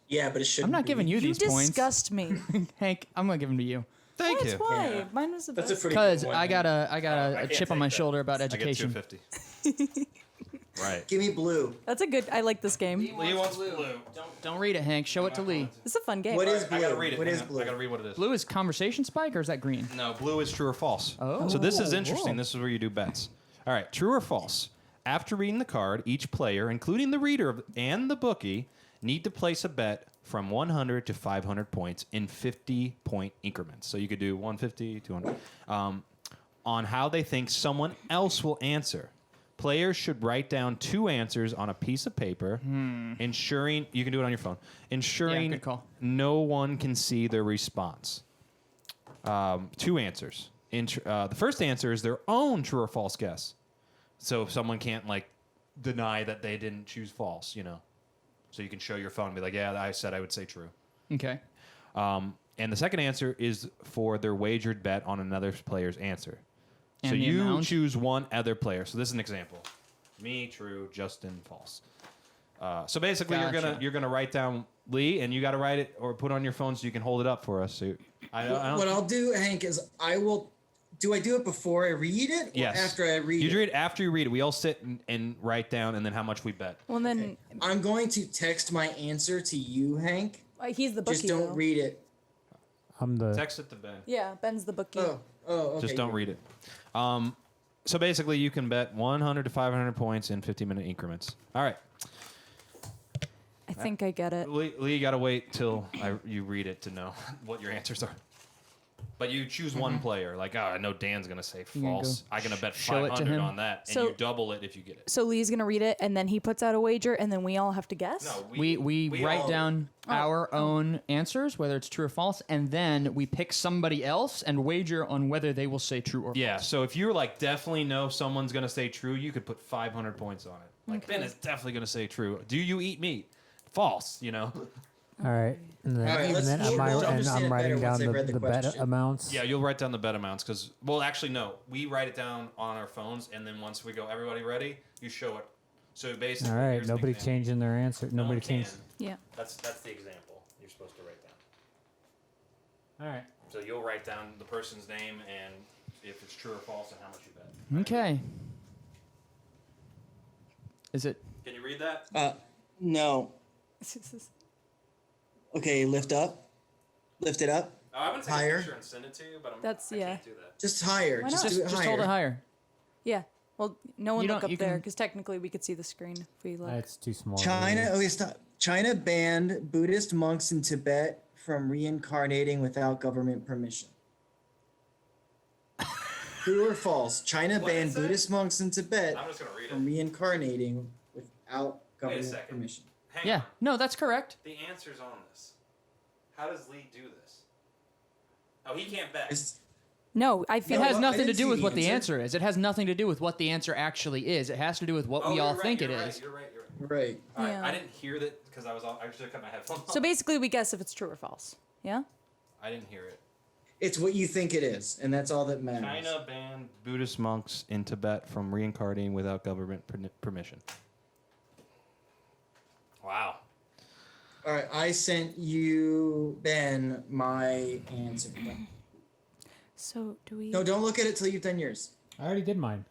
Yeah, but it shouldn't. I'm not be. giving you You these points. disgust me. Hank, I'm going to give them to you. Thank That's you. why. Yeah. Mine was the That's a best. pretty. Because good one, I got man. a can't chip on take my that. shoulder about I get education. 250. Right. Give me blue. That's a good. I like this game. Lee wants blue. Don't read it, Hank. Show it to Lee. It's a fun game. What is I gotta blue? read it. What is Hang on. blue? I gotta read what it is. Blue is conversation spike, or is that green? No, blue is true or false. Oh. So this is Whoa. interesting. This is where you do bets. All right, true or false? After reading the card, each player, including the reader and the bookie, need to place a bet from 100 to 500 points in 50-point increments. So you could do 150, 200, on how they think someone else will answer. Players should write down 2 answers on a piece of paper, ensuring you can do it on your phone, ensuring good call. no one can see their response. 2 answers. The first answer is their own true or false guess. So if someone can't like deny that they didn't choose false, you know. So you can show your phone and be like, yeah, I said I would say true. Okay. And the second answer is for their wagered bet on another player's answer. And so the you amount? choose one other player. So this is an example. Me, true, Justin, false. So basically Gotcha. you're gonna write down Lee, and you got to write it or put it on your phone so you can hold it up for us. So I don't, What I'll do, Hank, is I will. Do I do it before I read it? Or yes. after I read you it? do it after you read it. We all sit and write down, and then how much we bet. Well, then I'm going to text my answer to you, Hank. he's the bookie. Just don't though. read it. I'm the. Text it to Ben. Yeah, Ben's the bookie. Oh, okay. Just don't read it. So basically, you can bet 100 to 500 points in 50-minute increments. All right. I think I get it. Lee, you got to wait till you read it to know what your answers are. But you choose one player. Like, I know Dan's going to say You're gonna false. go I'm going to bet show it to 500 him. on that. And So- you double it if you get it. So Lee's gonna read it, and then he puts out a wager, and then we all have to guess. No, We write all- down our own answers, whether it's true or false, and then we pick somebody else and wager on whether they will say true or Yeah, false. so if you're like definitely know someone's going to say true, you could put 500 points on it. Like, Ben is definitely going to say true. Do you eat meat? False, you know? All right. And then, All right, and let's- then we'll understand I'm it writing better down once I read the the bet question. amounts. Yeah, you'll write down the bet amounts because, well, actually, no. We write it down on our phones, and then once we go, everybody ready? You show it. So basically, All right. here's an Nobody example. changing their answer. No Nobody one can. changed. Yeah. That's the example you're supposed to write down. All right. So you'll write down the person's name and if it's true or false and how much you bet. Okay. Is it? Can you read that? No. Okay, lift up. Lift it up. Oh, I'm gonna take Higher. a picture and send it to you, but That's- I yeah. can't do that. Just higher. Why Just not? do it Just higher. hold it higher. Yeah. Well, no one You look don't- up you there can- because technically we could see the screen if we look. That's too small. China. Okay, stop. China banned Buddhist monks in Tibet from reincarnating without government permission. True or false? China What banned is it? Buddhist monks in Tibet I'm just gonna read from it. reincarnating without government second. permission. Hang Yeah. on. No, that's correct. The answer's on this. How does Lee do this? Oh, he can't bet. It's- No, I It feel No, has I nothing to didn't do see with the what the answer. answer is. It has nothing to do with what the answer actually is. It has to do with what Oh, we you're all right, think you're it right, is. You're right. Right. All right, Yeah. I didn't hear that because I should have cut my headphones off. So basically, we guess if it's true or false. Yeah. I didn't hear it. It's what you think it is, and that's all that matters. China banned Buddhist monks in Tibet from reincarnating without government permission. Wow. All right, I sent you, Ben, my answer. So do we? No, don't look at it till you've done yours. I already did mine.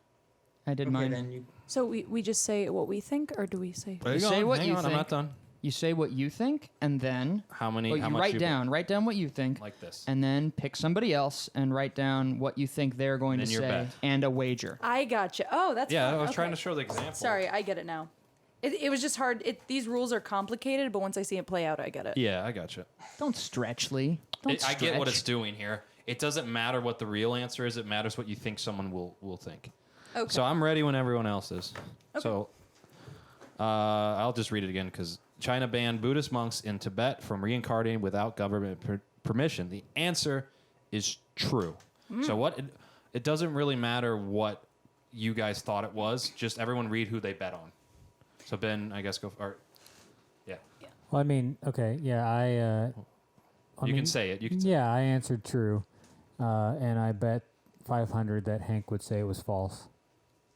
I did Okay, mine. then you. So we just say what we think, or do we say? Hang say on, what hang you on, I'm think. not done. You say what you think, and then How many? you how much write you down. Write down what you think, like this. and then pick somebody else and write down what you think they're going And to your say bet. and a wager. I gotcha. Oh, that's Yeah, fun. I was trying Okay. to show the example. Sorry, I get it now. It was just hard. These rules are complicated, but once I see it play out, I get it. Yeah, I gotcha. Don't stretch, Lee. Don't I get what stretch. it's doing here. It doesn't matter what the real answer is. It matters what you think someone will think. Okay. So I'm ready when everyone else is. So I'll just read it again because China banned Buddhist monks in Tibet from reincarnating without government permission. The answer is true. So it doesn't really matter what you guys thought it was. Just everyone read who they bet on. So Ben, I guess yeah. Well, I mean, okay, yeah, You can say it. You can say yeah, I answered true, and I bet 500 that Hank would say it was false.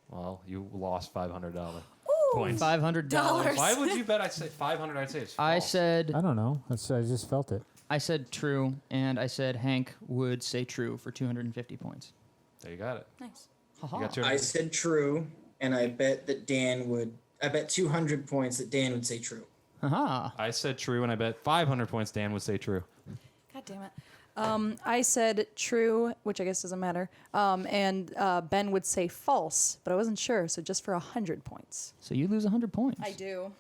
Well, you lost $500 points. $500. Why would you bet? I'd say 500. I'd say it's false. I said I don't know. I just felt it. I said true, and I said Hank would say true for 250 points. There you got it. Nice. You got I said true, and I bet that Dan would. I bet 200 points that Dan would say true. Haha. I said true, and I bet 500 points Dan would say true. God damn it. I said true, which I guess doesn't matter. And Ben would say false, but I wasn't sure, so just for 100 points. So you lose 100 points. I do.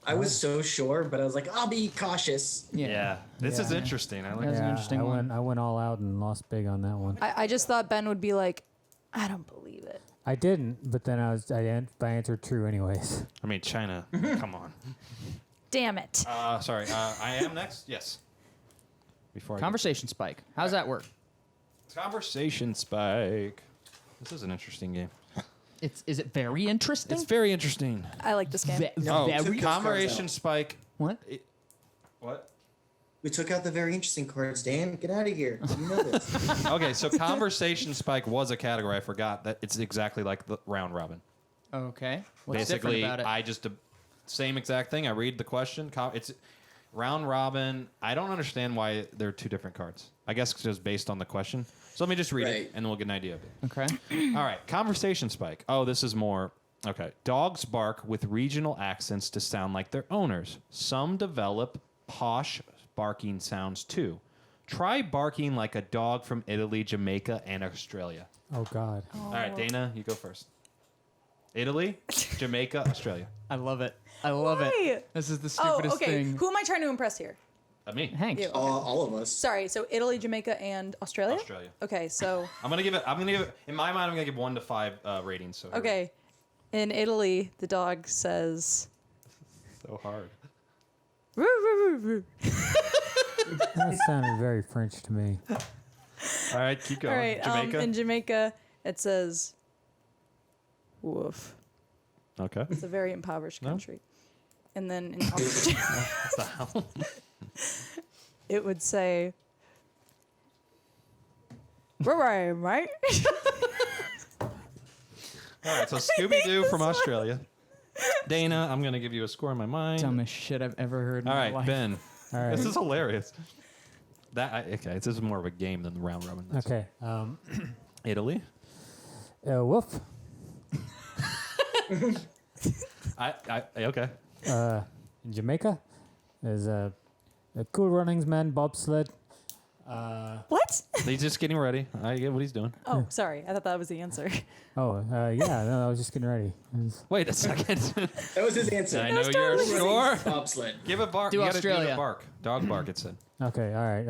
I was so sure, but I was like, I'll be cautious. Yeah. This is Yeah. interesting. I like That's it. an interesting one. I went all out and lost big on that one. I just thought Ben would be like, I don't believe it. I didn't, but then I answered true anyways. I mean, China. Come on. Damn it. Sorry. I am next? Yes. Before I Conversation spike. How's that work? Conversation Spike. This is an interesting game. Is it very interesting? It's very interesting. I like this game. No, very. took those cards Conversation out. Spike. What? What? We took out the very interesting cards, Dan. Get out of here. You know this. Okay, so Conversation Spike was a category. I forgot that it's exactly like the round robin. Okay. What's Basically, different about it? I just same exact thing. I read the question. It's round robin. I don't understand why they're two different cards. I guess it's just based on the question. So let me just read Right. it, and we'll get an idea of it. Okay. All right, Conversation Spike. Oh, this is more. Okay. Dogs bark with regional accents to sound like their owners. Some develop posh barking sounds too. Try barking like a dog from Italy, Jamaica, and Australia. Oh God. All right, Dana, you go first. Italy, Jamaica, Australia. I love it. I love Why? it. This is the Oh, stupidest okay. thing. Who am I trying to impress here? Me. Hank. You. All of us. Sorry, so Italy, Jamaica, and Australia? Australia. Okay, so, I'm gonna give it. In my mind, I'm gonna give 1 to 5 ratings. So here we okay. In Italy, the dog says, go. So hard. "Roo, roo, roo, roo." That sounded very French to me. All right, keep going. All right, Jamaica. in Jamaica, it says, woof. Okay. It's a very impoverished No? country. And then in Australia, it would say, right? All right, so Scooby Doo from Australia. Dana, I'm gonna give you a score in my mind. Dumbest shit I've ever heard in All my right, life. Ben. All right. This is hilarious. Okay, this is more of a game than the round robin. That's Okay. Italy. Woof. Okay. In Jamaica, there's a Cool Runnings Man bobsled. What? He's just getting ready. I get what he's doing. Oh, sorry. I thought that was the answer. Yeah, no, I was just getting ready. Wait a second. That was his answer. I know was your totally score. Bobsled. Give a bark. Do You gotta give Australia. a bark. Dog bark. It said. Okay, all right.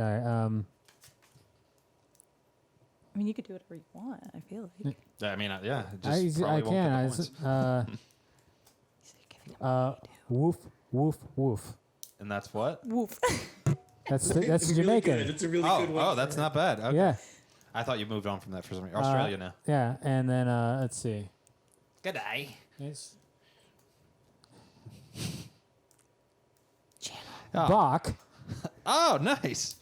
I mean, you could do whatever you want, I feel like. I mean, yeah. it Just I probably won't can. get the points. Woof, woof, woof. And that's what? Woof. That's It's really Jamaican. good. It's a really good one. Oh, that's not bad. Okay. Yeah, I thought you moved on from that for some reason. Australia now. yeah. And then let's see. Good day. It's Oh. Bach. Oh, nice.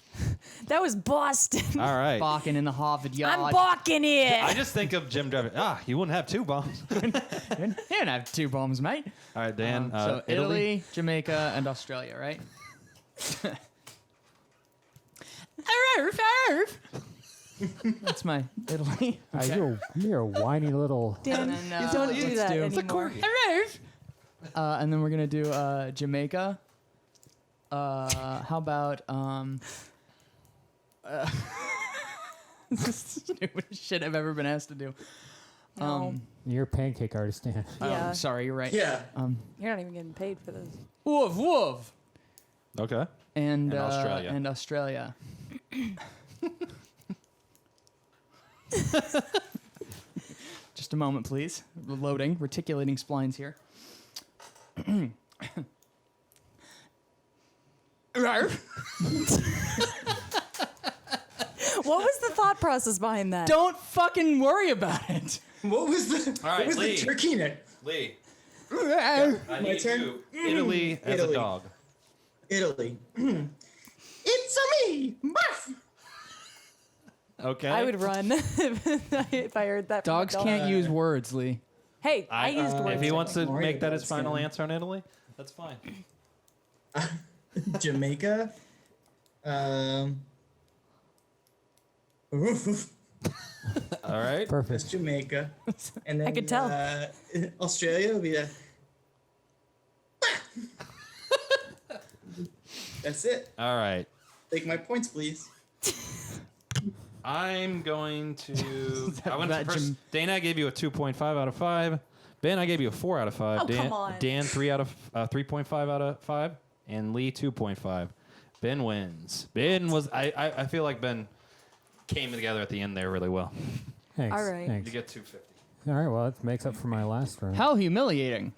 That was Boston. All right. Balking in the Harvard yard. I'm balking it. I just think of Jim Drevin. You wouldn't have 2 bombs. You didn't have 2 bombs, mate. All right, Dan. So Italy, Jamaica, and Australia, right? That's my Italy. Okay. You're a whiny little. Dan, And then, don't let's do that do- anymore. And then we're gonna do Jamaica. How about this is the stupidest shit I've ever been asked to do. No. You're a pancake artist, Dan. Yeah. Sorry, you're right. Yeah. You're not even getting paid for this. Woof woof. Okay. And Australia. And Australia. Just a moment, please. Loading, reticulating splines here. What was the thought process behind that? Don't fucking worry about it. What was the All right, what was Lee. the turkey neck? Lee, My I need turn? you. Italy as a Italy. dog. Italy. It's a me, Muff. Okay. I would run if I heard that. from a Dogs dog. can't use words, Lee. Hey, I used words. If he wants to Mario make that his dogs final can. answer on Italy, that's fine. Jamaica. All right. That's Perfect. Jamaica. And then could tell. Australia would be a. That's it. All right. Take my points, please. I'm going to. I went that to first. Jam- Dana, I gave you a 2.5 out of 5. Ben, I gave you a 4 out of 5. Oh, Dan, come on. Dan, 3.5 out of 5, and Lee 2.5. Ben wins. Ben was. I feel like Ben came together at the end there really well. Thanks. All right. Thanks. You get 250. All right. Well, it makes up for my last round. How humiliating.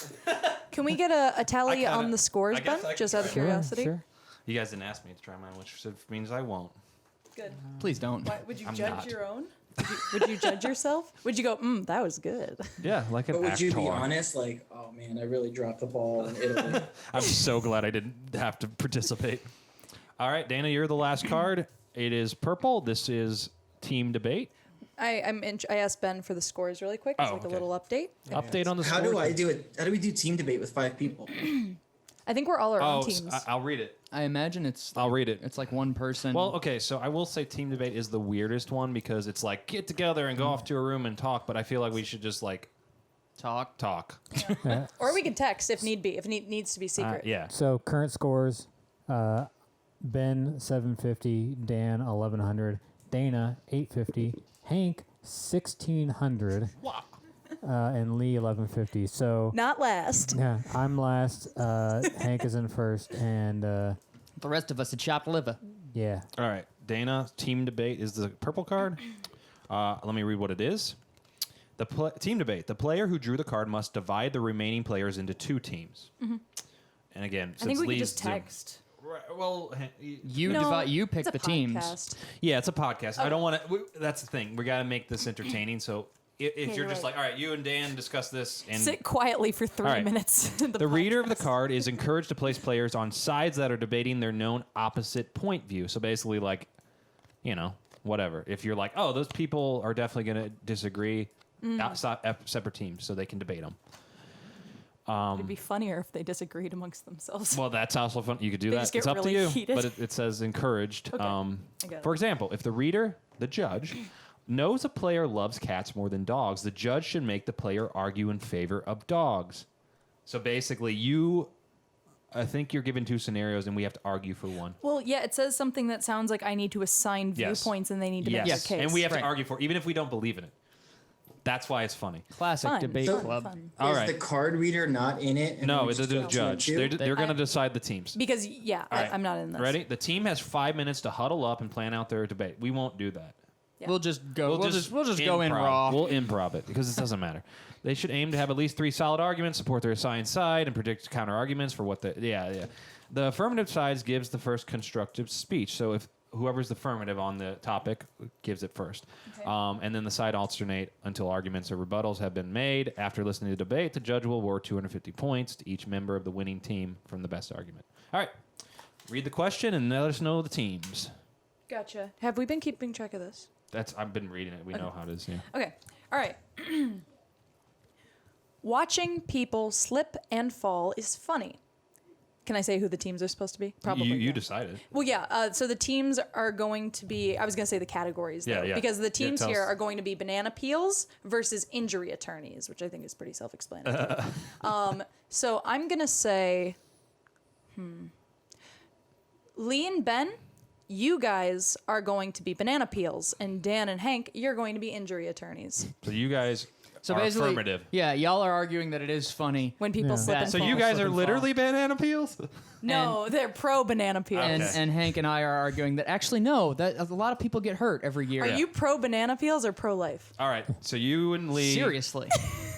Can we get a tally I kinda- on the scores, I guess Ben? I Just can out of try. curiosity. Sure. You guys didn't ask me to try mine, which means I won't. Good. Please don't. Would you I'm judge not. your own? Would you judge yourself? Would you go, that was good? Yeah, like an But would actor. you be honest? Like, oh man, I really dropped the ball in Italy. I'm so glad I didn't have to participate. All right, Dana, you're the last card. It is purple. This is team debate. I asked Ben for the scores really quick. It's Oh, like okay. a little update. Update on the How score. do I do it? How do we do team debate with 5 people? I think we're all our Oh, own teams. I'll read it. I imagine it's I'll read it. it's like one person. Well, okay, so I will say team debate is the weirdest one because it's like get together and go off to a room and talk, but I feel like we should just like talk. Yeah. Or we can text if need be, if it needs to be secret. yeah. So current scores: Ben 750, Dan 1100, Dana 850, Hank 1600, and Lee 1150. So Not last. yeah, I'm last. Hank is in first, and The rest of us had chopped liver. yeah. All right, Dana, team debate is the purple card. Let me read what it is. Team debate. The player who drew the card must divide the remaining players into 2 teams. And again, I think since we could Lee's just Zoom- text. Right, well, You No, divide. You pick it's a the teams. podcast. yeah, it's a podcast. I don't want to. That's the thing. We got to make this entertaining. So if Yeah, you're you're just right. like, all right, you and Dan discuss this, and Sit quietly for 3 All right. minutes. the reader of the card is encouraged to place players on sides that are debating their known opposite point view. So basically, like, you know, whatever. If you're like, oh, those people are definitely going to disagree, outside separate teams, so they can debate them. It'd be funnier if they disagreed amongst themselves. Well, that's also fun. You could do They that. just get It's up really to you. heated. But it says encouraged. Okay. I get it. For example, if the reader, the judge, knows a player loves cats more than dogs, the judge should make the player argue in favor of dogs. So basically, I think you're given 2 scenarios, and we have to argue for one. Well, yeah, it says something that sounds like I need to assign Yes. viewpoints and they need to make Yes, their case. and we have Right. to argue for, even if we don't believe in it. That's why it's funny. Classic Fun, debate fun, club. fun. All Is right. the card reader not in it? and No, then we it's the just judge. choose They're two? going to decide the teams. Because, yeah, All right. I'm not in this. Ready? The team has 5 minutes to huddle up and plan out their debate. We won't do that. Yeah. We'll just go. We'll just go in improv. raw. We'll improv it because it doesn't matter. They should aim to have at least 3 solid arguments, support their assigned side, and predict counter arguments for what the The affirmative side gives the first constructive speech. So if whoever's the affirmative on the topic gives it first, Okay. and then the side alternate until arguments or rebuttals have been made. After listening to the debate, the judge will award 250 points to each member of the winning team from the best argument. All right, read the question and let us know the teams. Gotcha. Have we been keeping track of this? I've been reading it. We know how it is. Yeah. Okay. All right. Watching people slip and fall is funny. Can I say who the teams are supposed to be? Probably. You yeah. decided. Well, yeah. So the teams are going to be. I was going to say the categories, though, Yeah, yeah. because the Yeah, teams tell here us. are going to be banana peels versus injury attorneys, which I think is pretty self-explanatory. So I'm going to say, Lee and Ben, you guys are going to be banana peels, and Dan and Hank, you're going to be injury attorneys. So you guys So are basically, affirmative. yeah, y'all are arguing that it is funny. When people Yeah. slip and So fall. you guys slip are and literally banana peels? No, they're pro banana peels. And, Okay. and Hank and I are arguing that actually no, that a lot of people get hurt every year. Are you pro banana peels or pro life? All right. So you and Lee Seriously?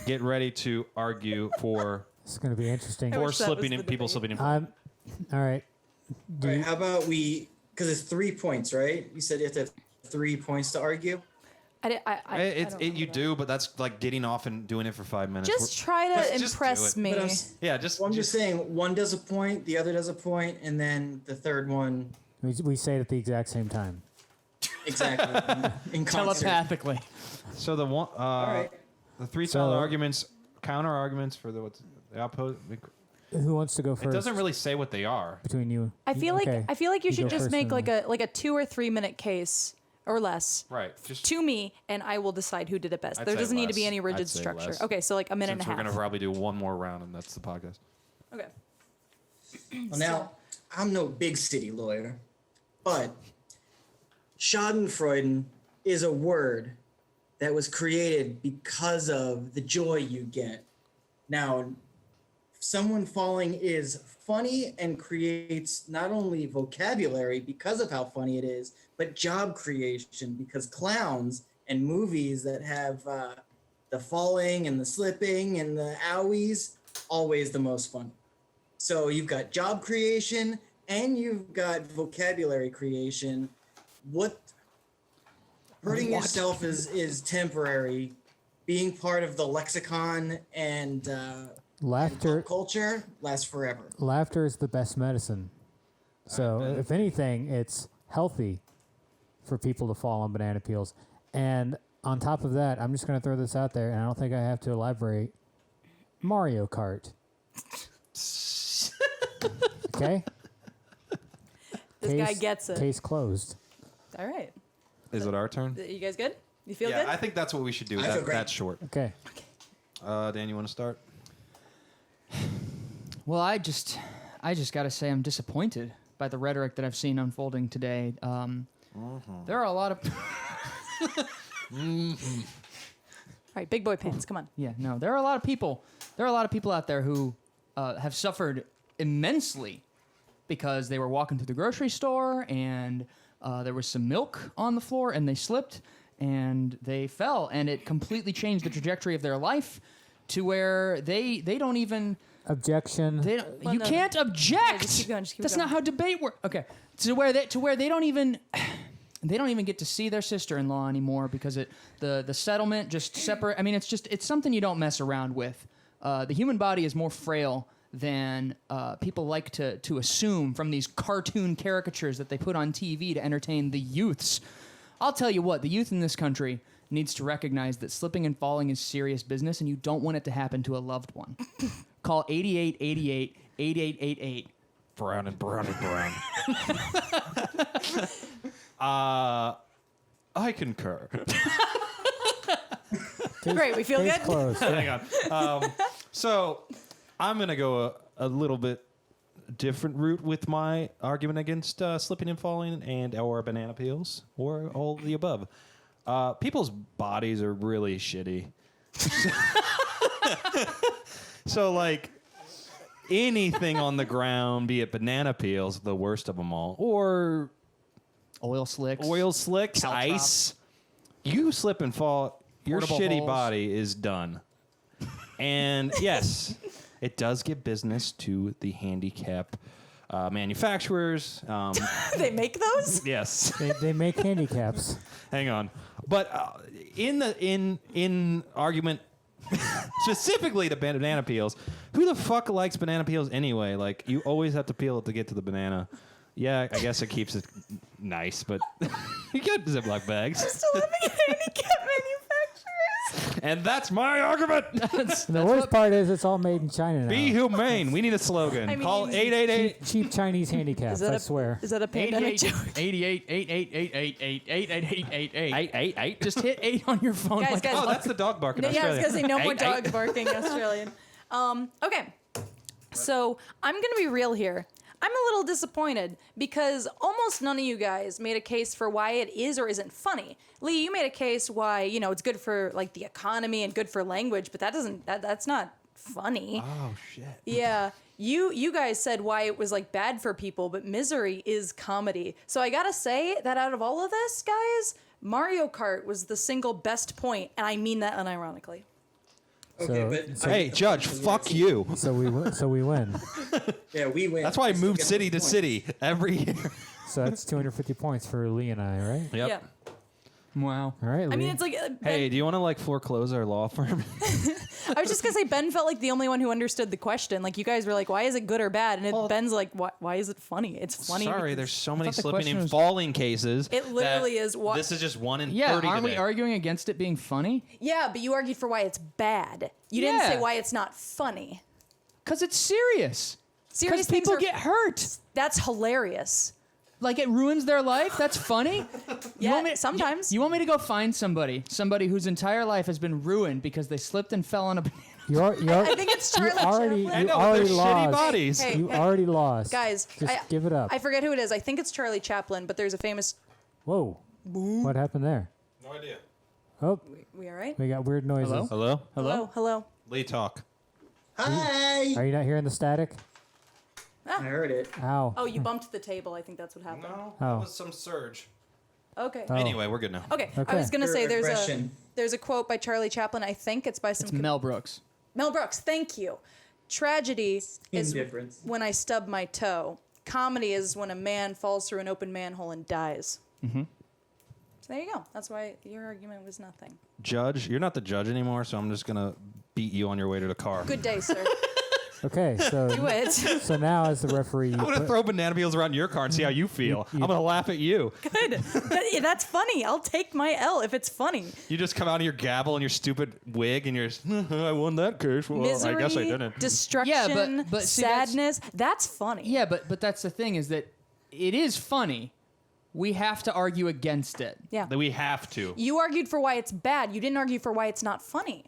get ready to argue for It's going to be interesting. I for wish that slipping was in the people debate. slipping in. All right. All right, how about we? Because it's 3 points, right? You said you have to have 3 points to argue. I don't You remember do, but that's like getting off and doing it for 5 minutes. that. Just try to Just do impress it. me. But Yeah, just I'm just saying, one does a point, the other does a point, and then the third one We say it at the exact same time. exactly in concert. Telepathically. so the one right. the three So- solid arguments, counter arguments for the opposite. Who wants to go first? It doesn't really say what they are. between you. I feel Okay. like you You should go just first make and like a 2 or 3 minute case or less Right. Just to me, and I will decide who did it best. I'd there say doesn't need to be less. any rigid I'd say structure. less. Okay, so like a minute since and a we're half. gonna probably do one more round, and that's the podcast. Okay. Well, now, I'm no big city lawyer, but Schadenfreude is a word that was created because of the joy you get. Now, someone falling is funny and creates not only vocabulary because of how funny it is, but job creation because clowns and movies that have the falling and the slipping and the owies, always the most fun. So you've got job creation and you've got vocabulary creation. Hurting yourself is temporary. Being part of the lexicon and Laughter. pop culture lasts forever. Laughter is the best medicine. So, if anything, it's healthy for people to fall on banana peels. And on top of that, I'm just going to throw this out there, and I don't think I have to elaborate. Mario Kart. Okay? This guy gets it. Case closed. All right. Is it our turn? You guys good? You feel Yeah, good? I think that's what we should do. I feel great. That's short. Okay. Dan, you want to start? Well, I just got to say I'm disappointed by the rhetoric that I've seen unfolding today. There are a lot of All right, big boy pants. Come on. there are a lot of people. There are a lot of people out there who have suffered immensely because they were walking through the grocery store and there was some milk on the floor and they slipped and they fell and it completely changed the trajectory of their life to where they don't even. Objection. Well, You no, can't object. just keep going, just keep That's going. not how debate works. Okay, to where they don't even get to see their sister-in-law anymore because the settlement just separate. I mean, it's something you don't mess around with. The human body is more frail than people like to assume from these cartoon caricatures that they put on TV to entertain the youths. I'll tell you what, the youth in this country needs to recognize that slipping and falling is serious business, and you don't want it to happen to a loved one. Call 8888-8888. Brown and brown and brown. I concur. Great, we feel Case good? closed. Hang on. So I'm going to go a little bit different route with my argument against slipping and falling and or banana peels or all the above. People's bodies are really shitty. So, like, anything on the ground, be it banana peels, the worst of them all, or Oil slicks. oil slicks, Caltrops. ice, you slip and fall, your Portable shitty holes. body is done. And yes, it does give business to the handicap manufacturers. They make those? Yes. They make handicaps. Hang on. But in argument specifically to banana peels, who the fuck likes banana peels anyway? Like, you always have to peel it to get to the banana. Yeah, I guess it keeps it nice, but you get Ziploc bags. Still living in handicap manufacturers. And that's my argument. The worst part is it's all made in China now. Be humane. We need a slogan. I mean- Call 888. Cheap Chinese handicaps, I swear. Is that a pandemic 88 joke? 888888888888. Just hit 8 on your phone. Guys, like, guys. Oh, that's the dog bark in Yeah, I was Australia. gonna say no more 88. dogs barking Australian. Okay, so I'm gonna be real here. I'm a little disappointed because almost none of you guys made a case for why it is or isn't funny. Lee, you made a case why, it's good for like the economy and good for language, but that's not funny. Oh shit. Yeah. You guys said why it was like bad for people, but misery is comedy. So I gotta say that out of all of this, guys, Mario Kart was the single best point, and I mean that unironically. Okay, but Hey, Judge, fuck you. So we win. Yeah, we win. That's why I We still moved get city to those points. city every year. So that's 250 points for Lee and I, right? Yep. Yeah. Wow. All right, Lee. I mean, it's like Hey, do you want to like foreclose our law firm? I was just gonna say Ben felt like the only one who understood the question. Like you guys were like, "Why is it good or bad?" And Ben's like, "Why is it funny? It's funny." Sorry, because there's so many thought the slipping question and was- falling cases. It literally that is what- This is just 1 in Yeah, 30 aren't we today. arguing against it being funny? Yeah, but you argued for why it's bad. You didn't Yeah. say why it's not funny. Because it's serious. Serious Because people things are- get hurt. That's hilarious. Like it ruins their life. That's funny. Yeah, sometimes. You want me to go find somebody whose entire life has been ruined because they slipped and fell on a banana? I think it's Charlie Chaplin. I You know, already they're lost. shitty bodies. Hey, You already lost. guys, just give it up. I forget who it is. I think it's Charlie Chaplin, but there's a famous. Whoa. What happened there? No idea. Oh, We all right? we got weird noises. Hello? Hello? Hello. Lee, talk. Hi. Are you not hearing the static? I heard it. Ow. Oh, you bumped the table. I think that's what happened. No, Oh. that was some surge. Okay. Oh. Anyway, we're good now. Okay. I Okay. was gonna say Your aggression. there's a quote by Charlie Chaplin. I think it's by some It's Mel Brooks. Mel Brooks. Thank you. Tragedy is Indifference. when I stub my toe. Comedy is when a man falls through an open manhole and dies. Mm-hmm. So there you go. That's why your argument was nothing. Judge, you're not the judge anymore, so I'm just going to beat you on your way to the car. Good day, sir. Okay, Do so it. so now as the referee, you I'm going to put- throw banana peels around your car and see how you feel. I'm going to laugh at you. Good. That's funny. I'll take my L if it's funny. You just come out of your gavel and your stupid wig and you're just, I won that case. Well, Misery, I guess I didn't. destruction, but see, that's- sadness. That's funny. Yeah, but that's the thing is that it is funny. We have to argue against it Yeah. That we have to. You argued for why it's bad. You didn't argue for why it's not funny.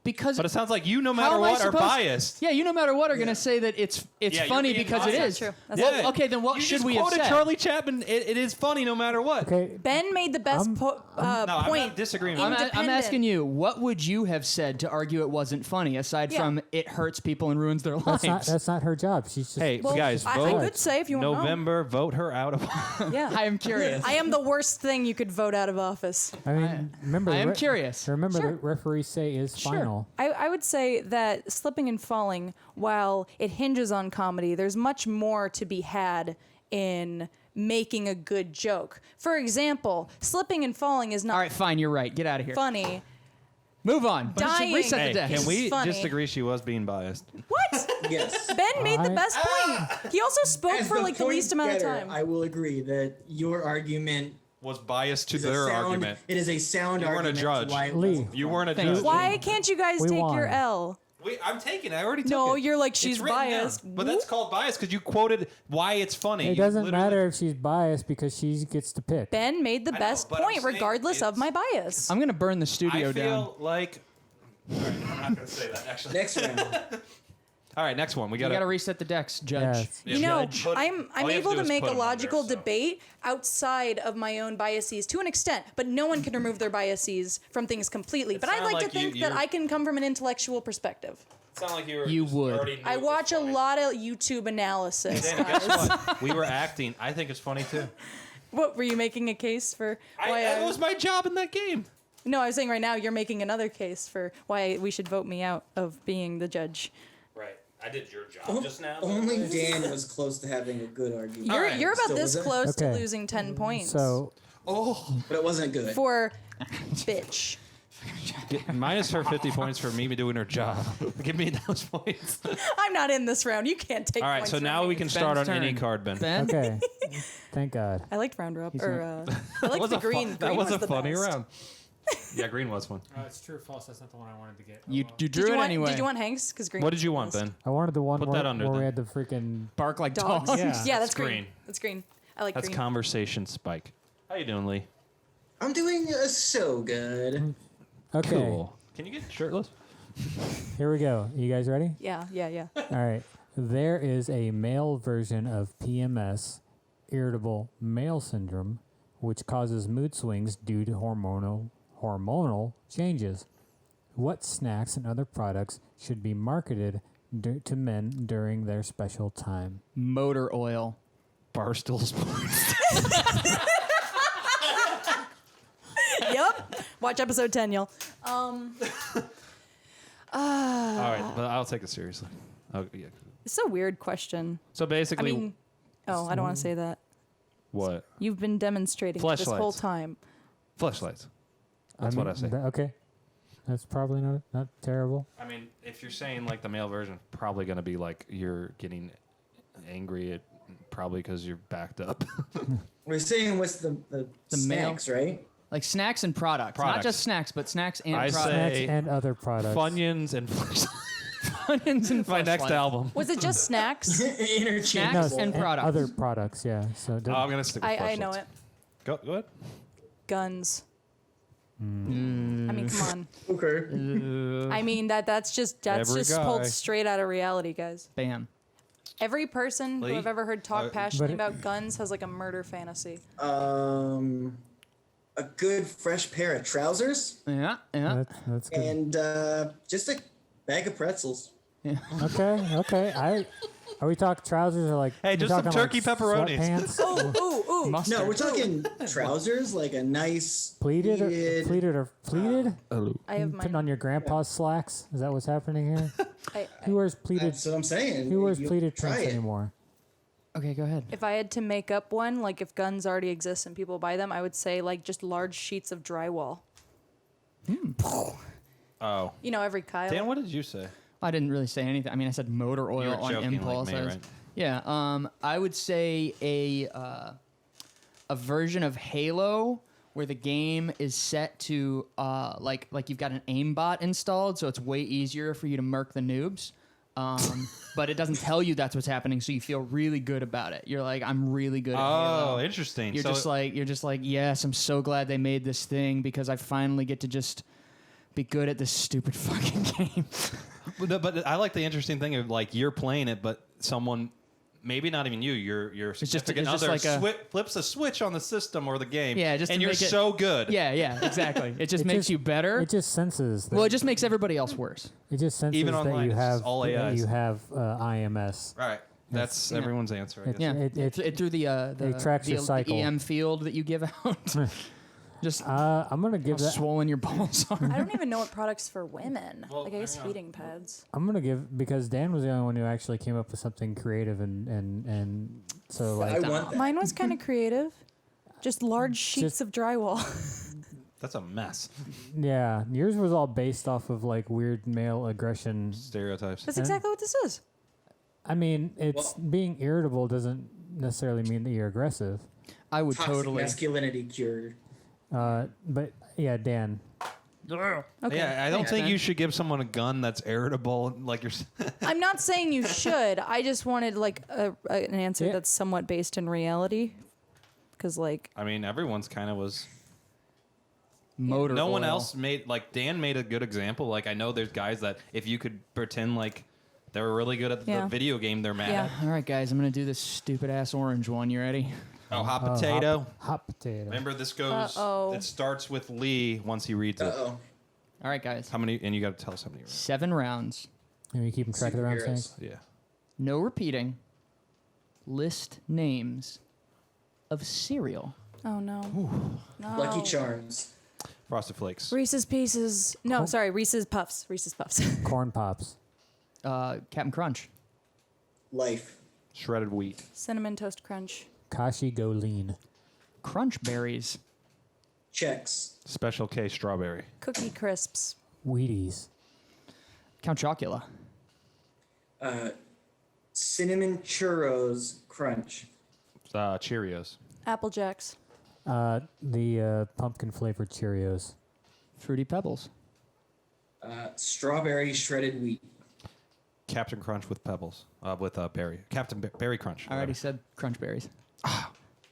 because. But it sounds like you, no how matter am I what, are supposed- biased. Yeah, you no matter what are gonna say that it's Yeah, funny you're being because it biased. is. That's true. That's Well, Yeah. okay, then what You should just we have quoted said? Charlie Chaplin. It is funny no matter what. okay, Ben made the best No, I'm point. not disagreeing I'm, with you. I'm asking you, what would you have said to argue it wasn't funny, aside Yeah. from it hurts people and ruins their lives? that's not her job. She's just Hey, Well, guys, I vote could say if you want to know. November, vote her out of Yeah. I am curious. I am the worst thing you could vote out of office. I mean, remember. I am re- curious. Remember, Sure. the referees say is final. I would say that slipping and falling, while it hinges on comedy, there's much more to be had in making a good joke. For example, slipping and falling is not All right, fine, you're right. Get out of here. funny. Move on. Dying. Reset Hey, the deck. can we funny. just agree she was being biased? What? Yes. Ben made the best point. He also spoke As for like the point least amount of getter, time. I will agree that your argument Was biased to is a their sound. argument. It is a sound You weren't a argument. to judge. why it Lee. wasn't You weren't a Thank you. judge. Why can't you guys We take your won. L? I'm taking it. I already took it. No, you're like, It's she's written down. biased. But that's called bias because you quoted why it's funny. It You doesn't literally- matter if she's biased because she gets to pick. Ben made the I know, best but I'm point saying regardless of it's- my bias. I'm gonna burn the I studio feel down. like. All right, I'm not gonna say that actually. Next round. All right, next one. We You gotta. gotta reset the decks, Judge. Yes. Yeah, You know, Judge. Put- I'm all you have able do to is make put a 'em on there, logical so. debate outside of my own biases to an extent, but no one can remove their biases from things completely. But I sounded like to like think you- that you're- I can come from an intellectual perspective. Sound like you were. You just would. already knew I it was watch a funny. lot of YouTube analysis. Dana, guess guys. what? We were acting. I think it's funny too. What were you making a case for? Why That was my job in that game. No, I was saying right now you're making another case for why we should vote me out of being the judge. Right. I did your job just now. Only Dan was close to having a good argument. You're right. you're about So this was it? close to Okay. losing 10 points. So Oh. But it wasn't good. for bitch. Minus her 50 points for me doing her job. Give me those points. I'm not in this round. You can't take All right, points so from now me. we can start on Ben's any turn. card, Ben. Ben? okay, thank God. I liked round robin. He's I liked the a green. That Green was a the funny best. round. Yeah, green was fun. It's true or false. That's not the one I wanted to get. You, Oh, you Did drew you it want? anyway. Did you want Hanks? Because green. What did you was want, best. Ben? I wanted the one Put where, that under where we then. had the freaking. Bark like Dogs. dogs? Yeah. That's green. green. That's green. I like That's green. conversation spike. How you doing, Lee? I'm doing so good. Okay, Cool. Can you get shirtless? here we go. You guys ready? Yeah. All right. There is a male version of PMS, irritable male syndrome, which causes mood swings due to hormonal changes. What snacks and other products should be marketed to men during their special time? Motor oil. Barstool Sports. Yep. Watch episode 10, y'all. All right, but I'll take it seriously. Oh, yeah. It's a weird question. So I basically, mean, I don't want to say that. what? You've been demonstrating this whole Fleshlights. time. Fleshlights. That's what I say. Okay. That's probably not terrible. I mean, if you're saying like the male version, probably going to be like you're getting angry at probably because you're backed up. We're saying what's the male- snacks, right? Like snacks and products. Not Products. just snacks, but snacks and I products. Snacks Say and other products. Funyuns and Fleshlights. Onions and My next Fleshlights. album. Was it just snacks? Interchangeable. Snacks and products. Other products, yeah. So I'm going to stick with I know Fleshlights. it. Go ahead. Guns. I mean, come on. Okay. I mean that's just Every pulled guy. straight out of reality, guys. Bam. Every person Lee? who I've ever heard talk passionately But- about guns has like a murder fantasy. A good fresh pair of trousers Yeah, yeah. that's good. and just a bag of pretzels. Okay. Are we talking trousers or like? Hey, we just some talking, turkey like, pepperonis. sweatpants? Ooh. Mustard. No, we're talking trousers, like a nice pleated. I have Putting mine. on your grandpa's slacks. Is that what's happening here? I, Who wears pleated? That's what I'm saying. Who wears You pleated try pants it. anymore? Okay, go ahead. if I had to make up one, like if guns already exist and people buy them, I would say like just large sheets of drywall. Oh. You know, every Kyle. Dan, what did you say? I didn't really say anything. I mean, I said motor oil were on joking like impulse. me, I was- right? Yeah. I would say a version of Halo where the game is set to like you've got an aimbot installed, so it's way easier for you to murk the noobs. But it doesn't tell you that's what's happening, so you feel really good about it. You're like, I'm really good at Halo. Oh, interesting. You're just like, yes, I'm so glad they made this thing because I finally get to just be good at this stupid fucking game. But I like the interesting thing of like you're playing it, but someone, maybe not even you, your significant it's just other like a- flips a switch on the system or the game. Yeah, just to and you're make it- so good. Yeah, exactly. It just makes you better. It just senses. That, Well, it just makes everybody else worse. it just senses Even that online, you it's have just all that AIs. you have IMS. Right. That's Yeah. everyone's answer. I guess. Yeah, It- through the it tracks your cycle. EM field that you give out. Just I'm gonna how give that. swollen your balls are. I don't even know what products for women. Well, like I guess hang on. heating pads. I'm gonna give because Dan was the only one who actually came up with something creative and so I like want that. Mine was kind of creative. Just large sheets Just- of drywall. That's a mess. yeah, yours was all based off of like weird male aggression. Stereotypes. That's exactly what this is. I mean, it's being irritable doesn't necessarily mean that you're aggressive. I would Toxic totally. masculinity cured. But yeah, Dan. Okay. Yeah, I don't Thanks, think man. you should give someone a gun that's irritable. Like you're. I'm not saying you should. I just wanted like an answer Yeah. that's somewhat based in reality. Because like I mean, everyone's kind of was. Motor No one oil. else made like Dan made a good example. Like I know there's guys that if you could pretend like they were really good at the Yeah. video game, they're mad. Yeah. at. All right, guys, I'm gonna do this stupid ass orange one. You ready? Oh, hot potato. Hot potato. Remember, this goes. Uh-oh. It starts with Lee once he reads it. Uh-oh. All right, guys. How many? And you got to tell us how many. 7 rounds. Are you keeping track of the round Superheroes. things? Yeah. No repeating. List names of cereal. oh no. No. Lucky Charms. Frosted Flakes. Reese's Pieces. No, sorry, Reese's Puffs. Reese's Puffs. Corn Pops. Captain Crunch. Life. Shredded wheat. Cinnamon Toast Crunch. Kashi Go Lean. Crunch berries. Chex. Special K strawberry. Cookie Crisps. Wheaties. Count Chocula. Cinnamon Churros Crunch. Cheerios. Apple Jacks. The pumpkin flavored Cheerios. Fruity Pebbles. Strawberry Shredded Wheat. Captain Crunch with pebbles. With berry. Berry Crunch. I already said Crunch berries.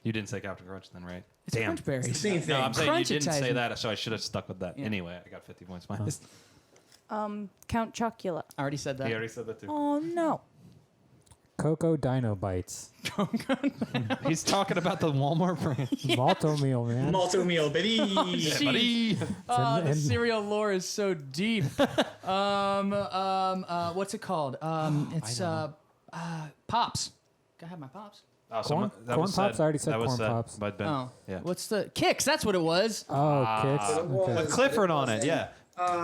You didn't say Captain Crunch then, right? It's Damn. Crunch berries. Same thing. No, I'm saying Crunch you didn't say exciting. that, so I should have stuck with that. Yeah. Anyway, I got 50 points minus. Count Chocula. I already said that. He already said that too. Oh no. Cocoa Dino Bites. He's talking about the Walmart brand. Malto meal, man. Malto meal, baby. Jeez. Buddy. Oh, the and- cereal lore is so deep. What's it called? It's Pops. Can I have my Pops? Oh, Corn- that corn was pops? said- I already said that was corn said pops. by Ben. Oh, Yeah. What's the Kicks? That's what it was. Oh, kicks. Okay. was- Clifford on it, yeah.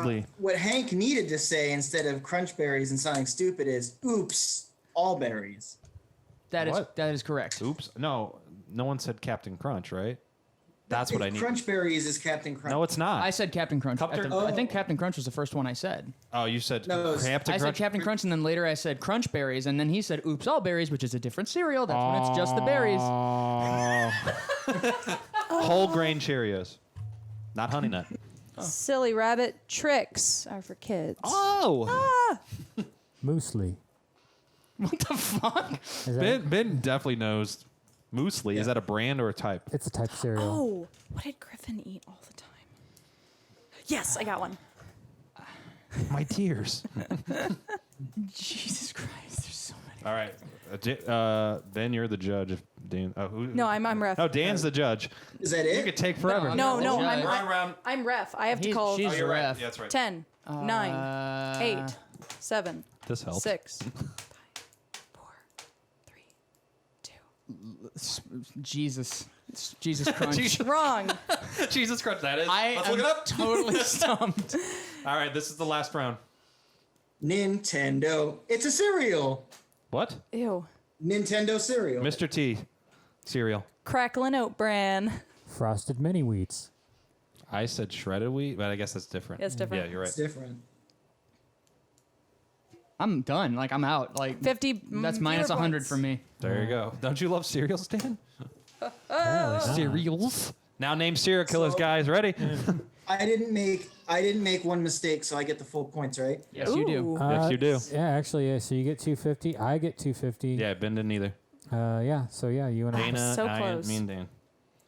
Lee. What Hank needed to say instead of crunch berries and sounding stupid is, oops, all berries. That is What? that is correct. Oops. No one said Captain Crunch, right? That's what I need. Crunch berries is Captain Crunch. No, it's not. I said Captain Crunch. Captain- I think Captain Crunch was the first one I said. Oh, you said No, it's- Captain I said Crunch. Captain Crunch, and then later I said Crunch Berries, and then he said Oops All Berries, which is a different cereal. That's when it's just the berries. Whole grain Cheerios, not Honey Nut. Silly rabbit tricks are for kids. Oh, Muesli. What the fuck? Is that, Ben definitely knows. Muesli, is that a brand or a type? it's a type of cereal. Oh, what did Griffin eat all the time? Yes, I got one. My tears. Jesus Christ, there's so many. All right, Ben, you're the judge. If Dan, No, I'm ref. Oh, Dan's the judge. Is that You it? could take forever. No, No, I'm, we're I'm ref. I have to call She's the ref. Yeah, that's right. 10, 9, 8, 7, This helps. 6, 5, 4, 3, 2. Jesus. It's Jesus Crunch. Wrong. Jesus Christ, that is. I Let's am look it up. totally stumped. All right, this is the last round. Nintendo. It's a cereal. What? Ew. Nintendo cereal. Mr. T, cereal. Cracklin' Oat Bran. Frosted Mini Wheats. I said shredded wheat, but I guess that's different. Yeah, it's different. Yeah, you're right. It's different. I'm done. Like, I'm out. Like, 50. that's minus 100 points. for me. There you go. Don't you love cereals, Dan? Apparently not. Cereals. Now name serial killers, guys. Ready? I didn't make one mistake, so I get the full points, right? Yes, you do. Ooh. Yes, you do. Yeah, actually, yeah. So you get 250. I get 250. Yeah, Ben didn't either. Yeah. So yeah, you and I. Dana, so I, close. me and Dan.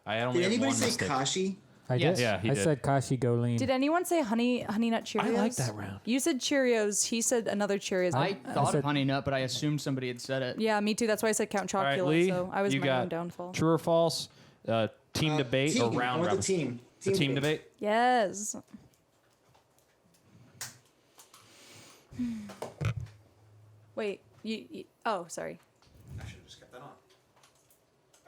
I only Did have anybody one say mistake. Kashi? I Yes. did. Yeah, he I did. said Kashi go lean. Did anyone say honey nut Cheerios? I like that round. You said Cheerios. He said another Cheerios. I thought said- of Honey Nut, but I assumed somebody had said it. Yeah, me too. That's why I said Count All right, Chocula. Lee, So I was you my got own downfall. True or false? Team debate team. or I round want robin? the team. The team debate. Yes. Wait. Oh, sorry. I should have just kept that on.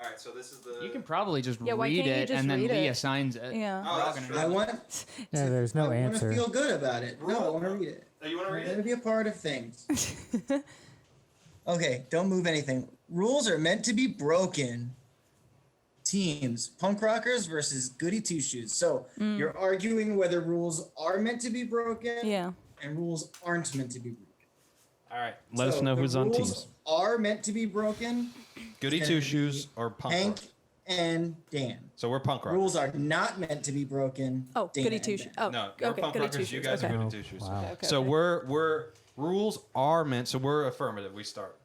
All right, so this is the. You can probably just Yeah, why read can't you it, just and then read Lee it? assigns it. Yeah. Oh, that's true. I want. Yeah, there's no I want answer. to feel good about it. No, I want to read it. Oh, you want to I read want to it? be a part of things. Okay, don't move anything. Rules are meant to be broken. Teams, punk rockers versus goody two shoes. So you're arguing whether rules are meant to be broken Yeah. and rules aren't meant to be broken. All right, let us So know the who's on rules teams. Are meant to be broken. Goody gonna two be shoes or punk Hank rock? and Dan. So we're punk rock. Rules are not meant to be broken. Oh, Dana goody and two Ben. shoes. Oh, No, we're okay. punk Goody rockers. two You shoes. guys Okay. are Oh, goody two shoes. wow. Okay, So okay. we're rules are meant. So we're affirmative. We start.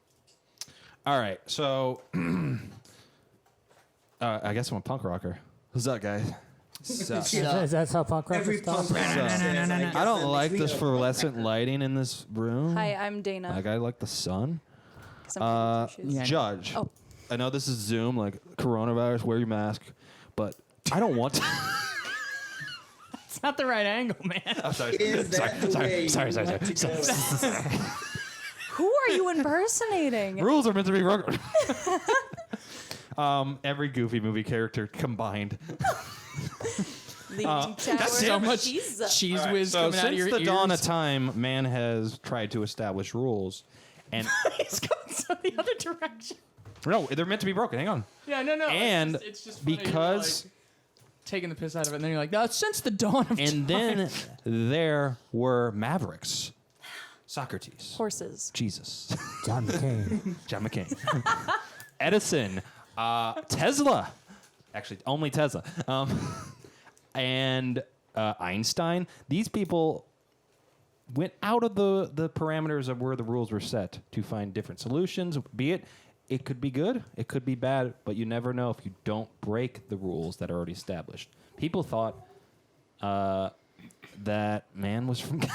All right. So I guess I'm a punk rocker. What's up, guys? Sup? Is that how punk rockers Every talk? punk rocker says, guess I don't that like makes me this a- fluorescent lighting in this room. Hi, I'm Dana. Like I like the sun. 'Cause I'm goody two shoes. yeah. Judge. Oh. I know this is Zoom, like coronavirus. Wear your mask, but I don't want to. It's not the right angle, man. I'm sorry. Is that the way sorry. you want to go? Who are you impersonating? Rules are meant to be broken. Every Goofy movie character combined. Leaning that's tower so of much Pisa. cheese All right, whiz so coming out of since your the ears. dawn of time, man has tried to establish rules, and It's going so the other direction. no, they're meant to be broken. Hang on. Yeah, no. And it's just funny. You're, because like, taking the piss out of it, and then you're like, no, since the dawn of and then there were mavericks, Socrates, Horses. Jesus, John McCain. John McCain, Edison, Tesla, actually only Tesla, and Einstein. These people went out of the parameters of where the rules were set to find different solutions. Be it could be good, it could be bad, but you never know if you don't break the rules that are already established. People thought that man was from God,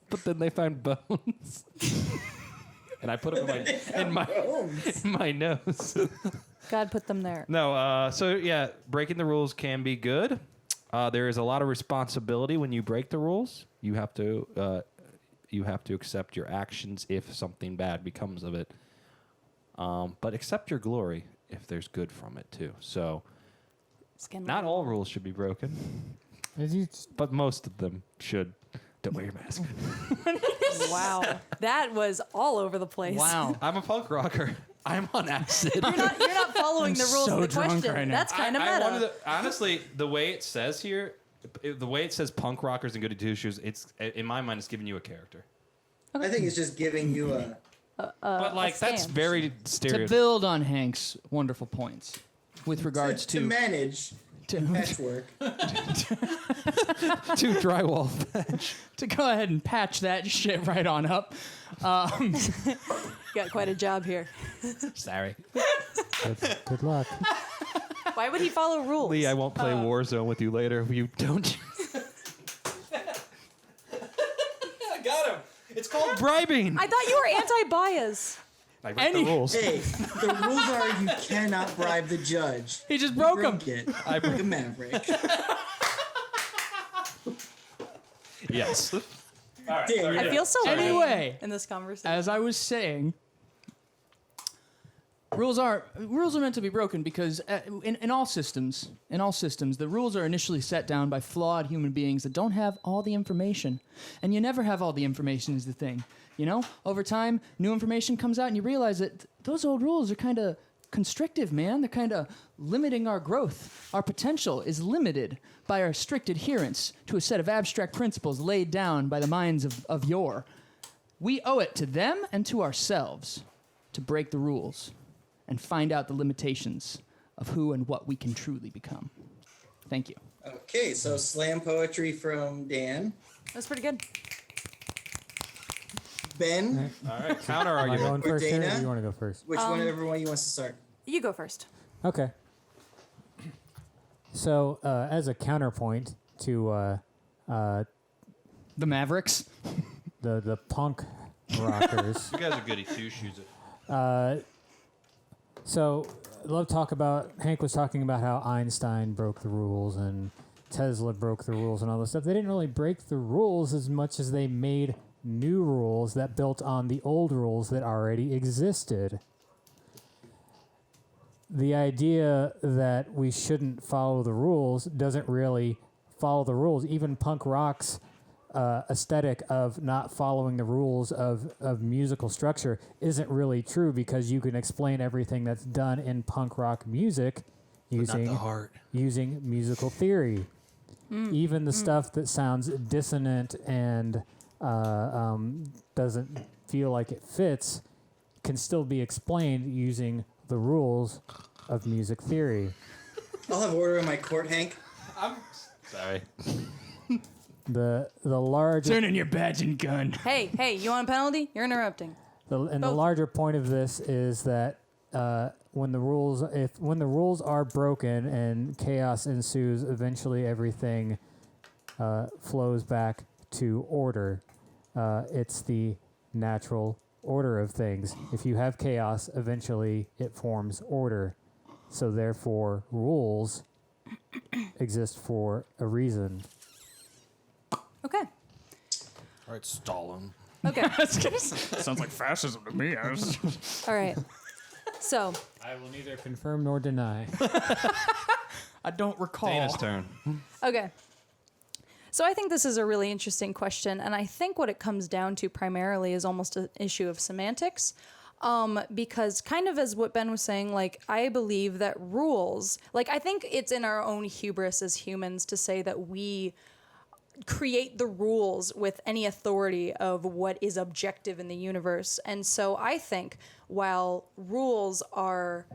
but then they find bones. and I put them in my nose. God put them there. No, so yeah, breaking the rules can be good. There is a lot of responsibility when you break the rules. You have to accept your actions if something bad becomes of it. But accept your glory if there's good from it too. So, not all rules should be broken, but most of them should. Don't wear your mask. Wow, that was all over the place. Wow. I'm a punk rocker. I'm on acid. You're not following the rules so of the drunk question. right now. That's kind of I meta. wanted to, honestly, the way it says here, the way it says punk rockers and goody two shoes, it's in my mind, it's giving you a character. I think it's just giving you a. But like that's stance. very To stereotypical. build on Hank's wonderful points with regards to manage to patchwork. To drywall patch. to go ahead and patch that shit right on up. You got quite a job here. Sorry, Good luck. Why would he follow rules? Lee. I won't play Warzone with you later. You don't. I got him. It's called bribing. I thought you were anti-bias. I read the rules. Hey, the rules are you cannot bribe the judge. He just broke him. Broke it. I broke a maverick. Yes. All right. Damn, sorry. I feel so Anyway. lame in this conversation. As I was saying, rules are meant to be broken because in all systems, the rules are initially set down by flawed human beings that don't have all the information, and you never have all the information is the thing. You know, over time, new information comes out, and you realize that those old rules are kind of constrictive, man. They're kind of limiting our growth. Our potential is limited by our strict adherence to a set of abstract principles laid down by the minds of yore. We owe it to them and to ourselves to break the rules and find out the limitations of who and what we can truly become. Thank you. Okay, so slam poetry from Dan. That's pretty good. Ben, All right. Counter Am I argument. going first here, or Dana? do you want to go first? which one everyone you wants to start? You go first. Okay. So, as a counterpoint to The Mavericks. the punk rockers, You guys are goody two shoes. so love talk about. Hank was talking about how Einstein broke the rules and Tesla broke the rules and all this stuff. They didn't really break the rules as much as they made new rules that built on the old rules that already existed. The idea that we shouldn't follow the rules doesn't really follow the rules. Even punk rock's aesthetic of not following the rules of musical structure isn't really true, because you can explain everything that's done in punk rock music using heart. using musical theory. Even the stuff that sounds dissonant and doesn't feel like it fits can still be explained using the rules of music theory. I'll have order in my court, Hank. Sorry. The larger Turn in your badge and gun. Hey, you want a penalty? You're interrupting. the Both. larger point of this is that when the rules are broken and chaos ensues, eventually everything flows back to order. It's the natural order of things. If you have chaos, eventually it forms order. So therefore, rules exist for a reason. Okay. All right, Stalin. Okay. Sounds like fascism to me. All right. So, I will neither confirm nor deny. I don't recall. Dana's turn. okay. So I think this is a really interesting question, and I think what it comes down to primarily is almost an issue of semantics. Because kind of as what Ben was saying, like, I believe that rules, like, I think it's in our own hubris as humans to say that we create the rules with any authority of what is objective in the universe. And so I think while rules are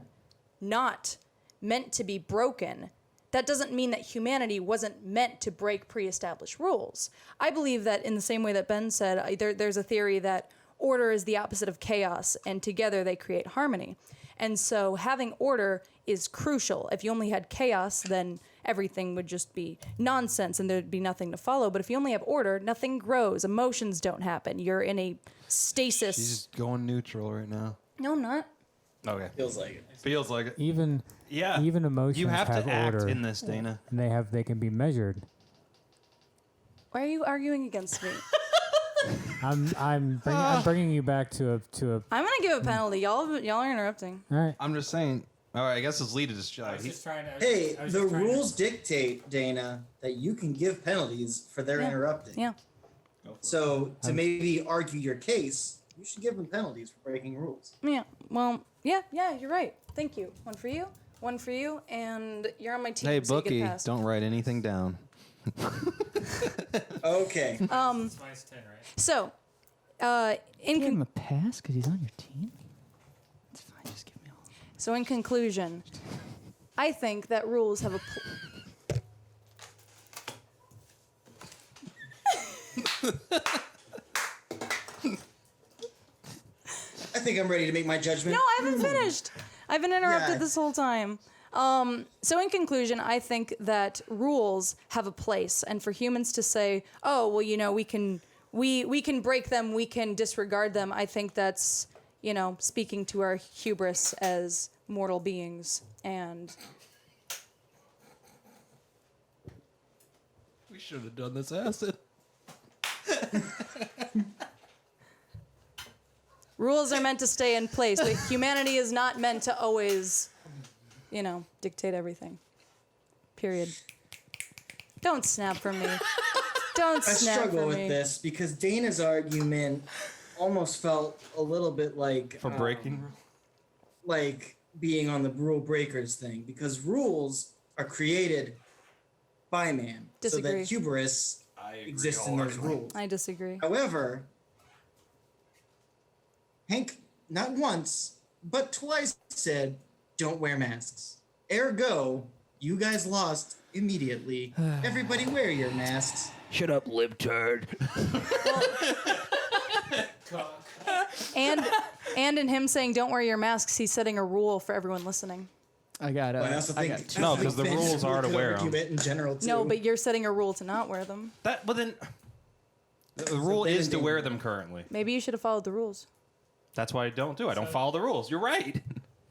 not meant to be broken, that doesn't mean that humanity wasn't meant to break pre-established rules. I believe that in the same way that Ben said, there's a theory that order is the opposite of chaos, and together they create harmony. And so having order is crucial. If you only had chaos, then everything would just be nonsense and there'd be nothing to follow. But if you only have order, nothing grows. Emotions don't happen. You're in a stasis. She's going neutral right now. No, I'm not. Okay. Feels like it. Feels like it. Even emotions You have to act order, in this, Dana. and they can be measured. Why are you arguing against me? I'm bringing you back to a. I'm gonna give a penalty. Y'all are interrupting. All right. I'm just saying. All right, I guess it's Lee to just. I was just trying to. Hey, the rules dictate, Dana, that you can give penalties for their Yeah. interrupting. Yeah. So to maybe argue your case, you should give them penalties for breaking rules. Yeah. Well, yeah, you're right. Thank you. One for you, and you're on my team. Hey, so you get Bookie, passed. don't write anything down. Okay. It's -10, right? So, Give him a pass because he's on your team. It's fine. Just give me all. So in conclusion, I think that rules have a. I think I'm ready to make my judgment. No, I haven't finished. I've been interrupted Yeah. this whole time. So in conclusion, I think that rules have a place, and for humans to say, "Oh, well, you know, we can break them, we can disregard them," I think that's, you know, speaking to our hubris as mortal beings. And We should have done this acid. rules are meant to stay in place, but humanity is not meant to always, you know, dictate everything. Period. Don't snap from me. Don't I snap struggle from with me. this because Dana's argument almost felt a little bit like For breaking. like being on the rule breakers thing, because rules are created by man, so Disagree. that hubris exists in those rules. I disagree. However, Hank not once but twice said, "Don't wear masks." Ergo, you guys lost immediately. Everybody wear your masks. Shut up, libtard. And in him saying "Don't wear your masks," he's setting a rule for everyone listening. I got But I also think got two. No, 'cause the rules are to wear 'em. Argument in general too. No, but you're setting a rule to not wear them. But then the rule they is to didn't- wear them currently. Maybe you should have followed the rules. That's why I don't do. I don't follow the rules. You're right.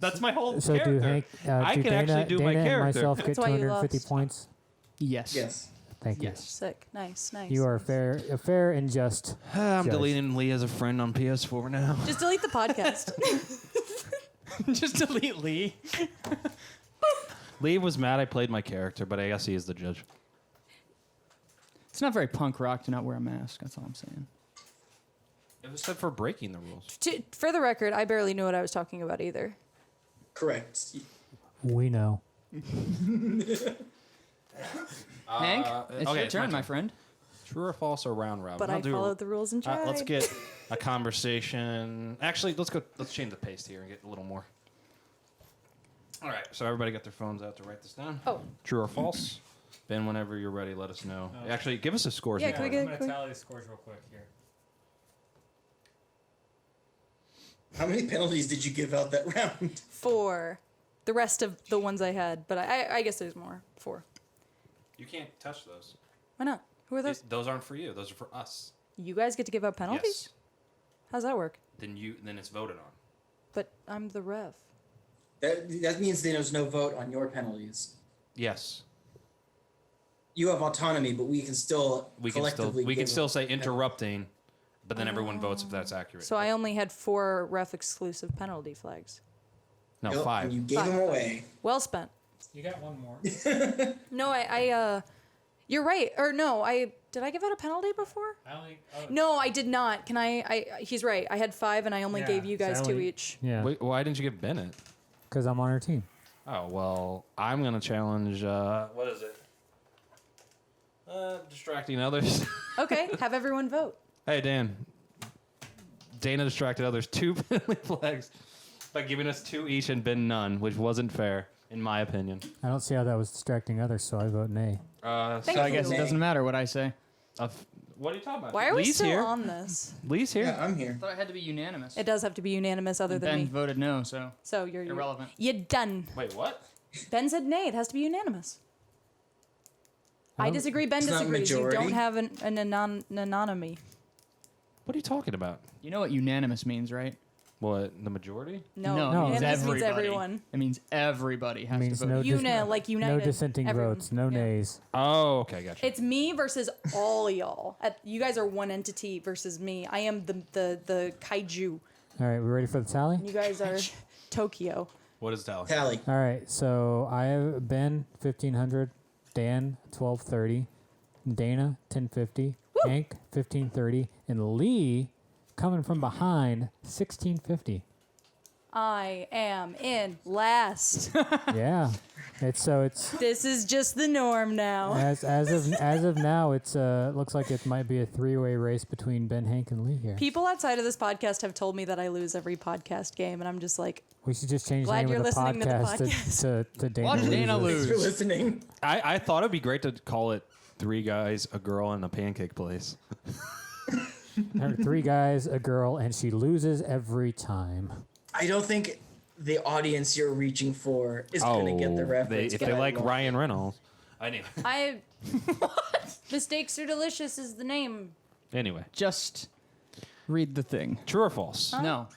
That's my whole So character. do Hank, I do can Dana, actually do my Dana and character. myself get That's why you 250 lost. points? Yes. yes. Thank you. Yes. Sick. Nice. You are a fair and just. I'm Judge. deleting Lee as a friend on PS4 now. Just delete the podcast. Just delete Lee. Lee was mad I played my character, but I guess he is the judge. It's not very punk rock to not wear a mask. That's all I'm saying. It was said for breaking the rules. For the record, I barely knew what I was talking about either. Correct. We know. Hank, it's okay, your it's my turn, my turn. friend. True or false or round robin? But I'll I do- followed the rules and tried. Let's get a conversation. Actually, let's change the pace here and get a little more. All right, so everybody got their phones out to write this down. Oh. True or false? Ben, whenever you're ready, let us know. Oh. Actually, give us a scores. Yeah, report. can we get- I'm going to tally the scores real quick here. How many penalties did you give out that round? 4. The rest of the ones I had, but I guess there's more. 4. You can't touch those. Why not? Who are those? Those aren't for you. Those are for us. You guys get to give out penalties? Yes. How's that work? Then it's voted on. But I'm the ref. That means there's no vote on your penalties. Yes. You have autonomy, but we can still We can collectively give still say interrupting, but then everyone votes if that's accurate. So I only had 4 ref exclusive penalty flags. no, Nope, 5. and you gave 5. them away. Well spent. You got one more. No, you're right. Or no, did I give out a penalty before? I only. Oh, No, I did not. Can he's right. I had 5 and I only Yeah, gave you guys so 2 only- each. Yeah. Wait, why didn't you give Bennett? Because I'm on her team. Oh, well, I'm going to challenge, what is it? Distracting others. Okay, have everyone vote. Hey, Dan. Dana distracted others 2 penalty flags by giving us 2 each and Ben none, which wasn't fair, in my opinion. I don't see how that was distracting others, so I vote nay. Thank So I you. guess it doesn't matter what I say. What are you talking about? Why are we Lee's still here. on this? Lee's here. Yeah, I'm here. I thought it had to be unanimous. It does have to be unanimous other than Ben me. voted no, so So you're irrelevant. You're done. Wait, what? Ben said nay. It has to be unanimous. I disagree. Ben It's not disagrees. You majority. don't have an anonymity. What are you talking about? You know what unanimous means, right? What, the majority? No, No, it means unanimous means everybody. everyone. It means everybody has means to vote. no Like united. no dissenting everyone. votes, no Yeah. nays. Oh, okay, gotcha. It's me versus all y'all. You guys are one entity versus me. I am the kaiju. All right, we ready for the tally? You guys are Tokyo. What is tally? Tally. All right, so I have Ben 1500, Dan 1230, Dana 1050, Hank 1530, and Lee coming from behind 1650. I am in last. Yeah, it's This is just the norm now. as of now it's looks like it might be a three-way race between Ben, Hank, and Lee here. People outside of this podcast have told me that I lose every podcast game, and I'm just like, We should just change the Glad name you're of the listening to the podcast to Dana. Watch Dana Loses. Thanks for lose. listening. I thought it'd be great to call it Three Guys, a Girl, and a Pancake Place. Three guys, a girl, and she loses every time. I don't think the audience you're reaching for is going to get the reference. If but they I like love Ryan Reynolds. Anyway. Mistakes are delicious is the name. Anyway, Just read the thing. true or false? No.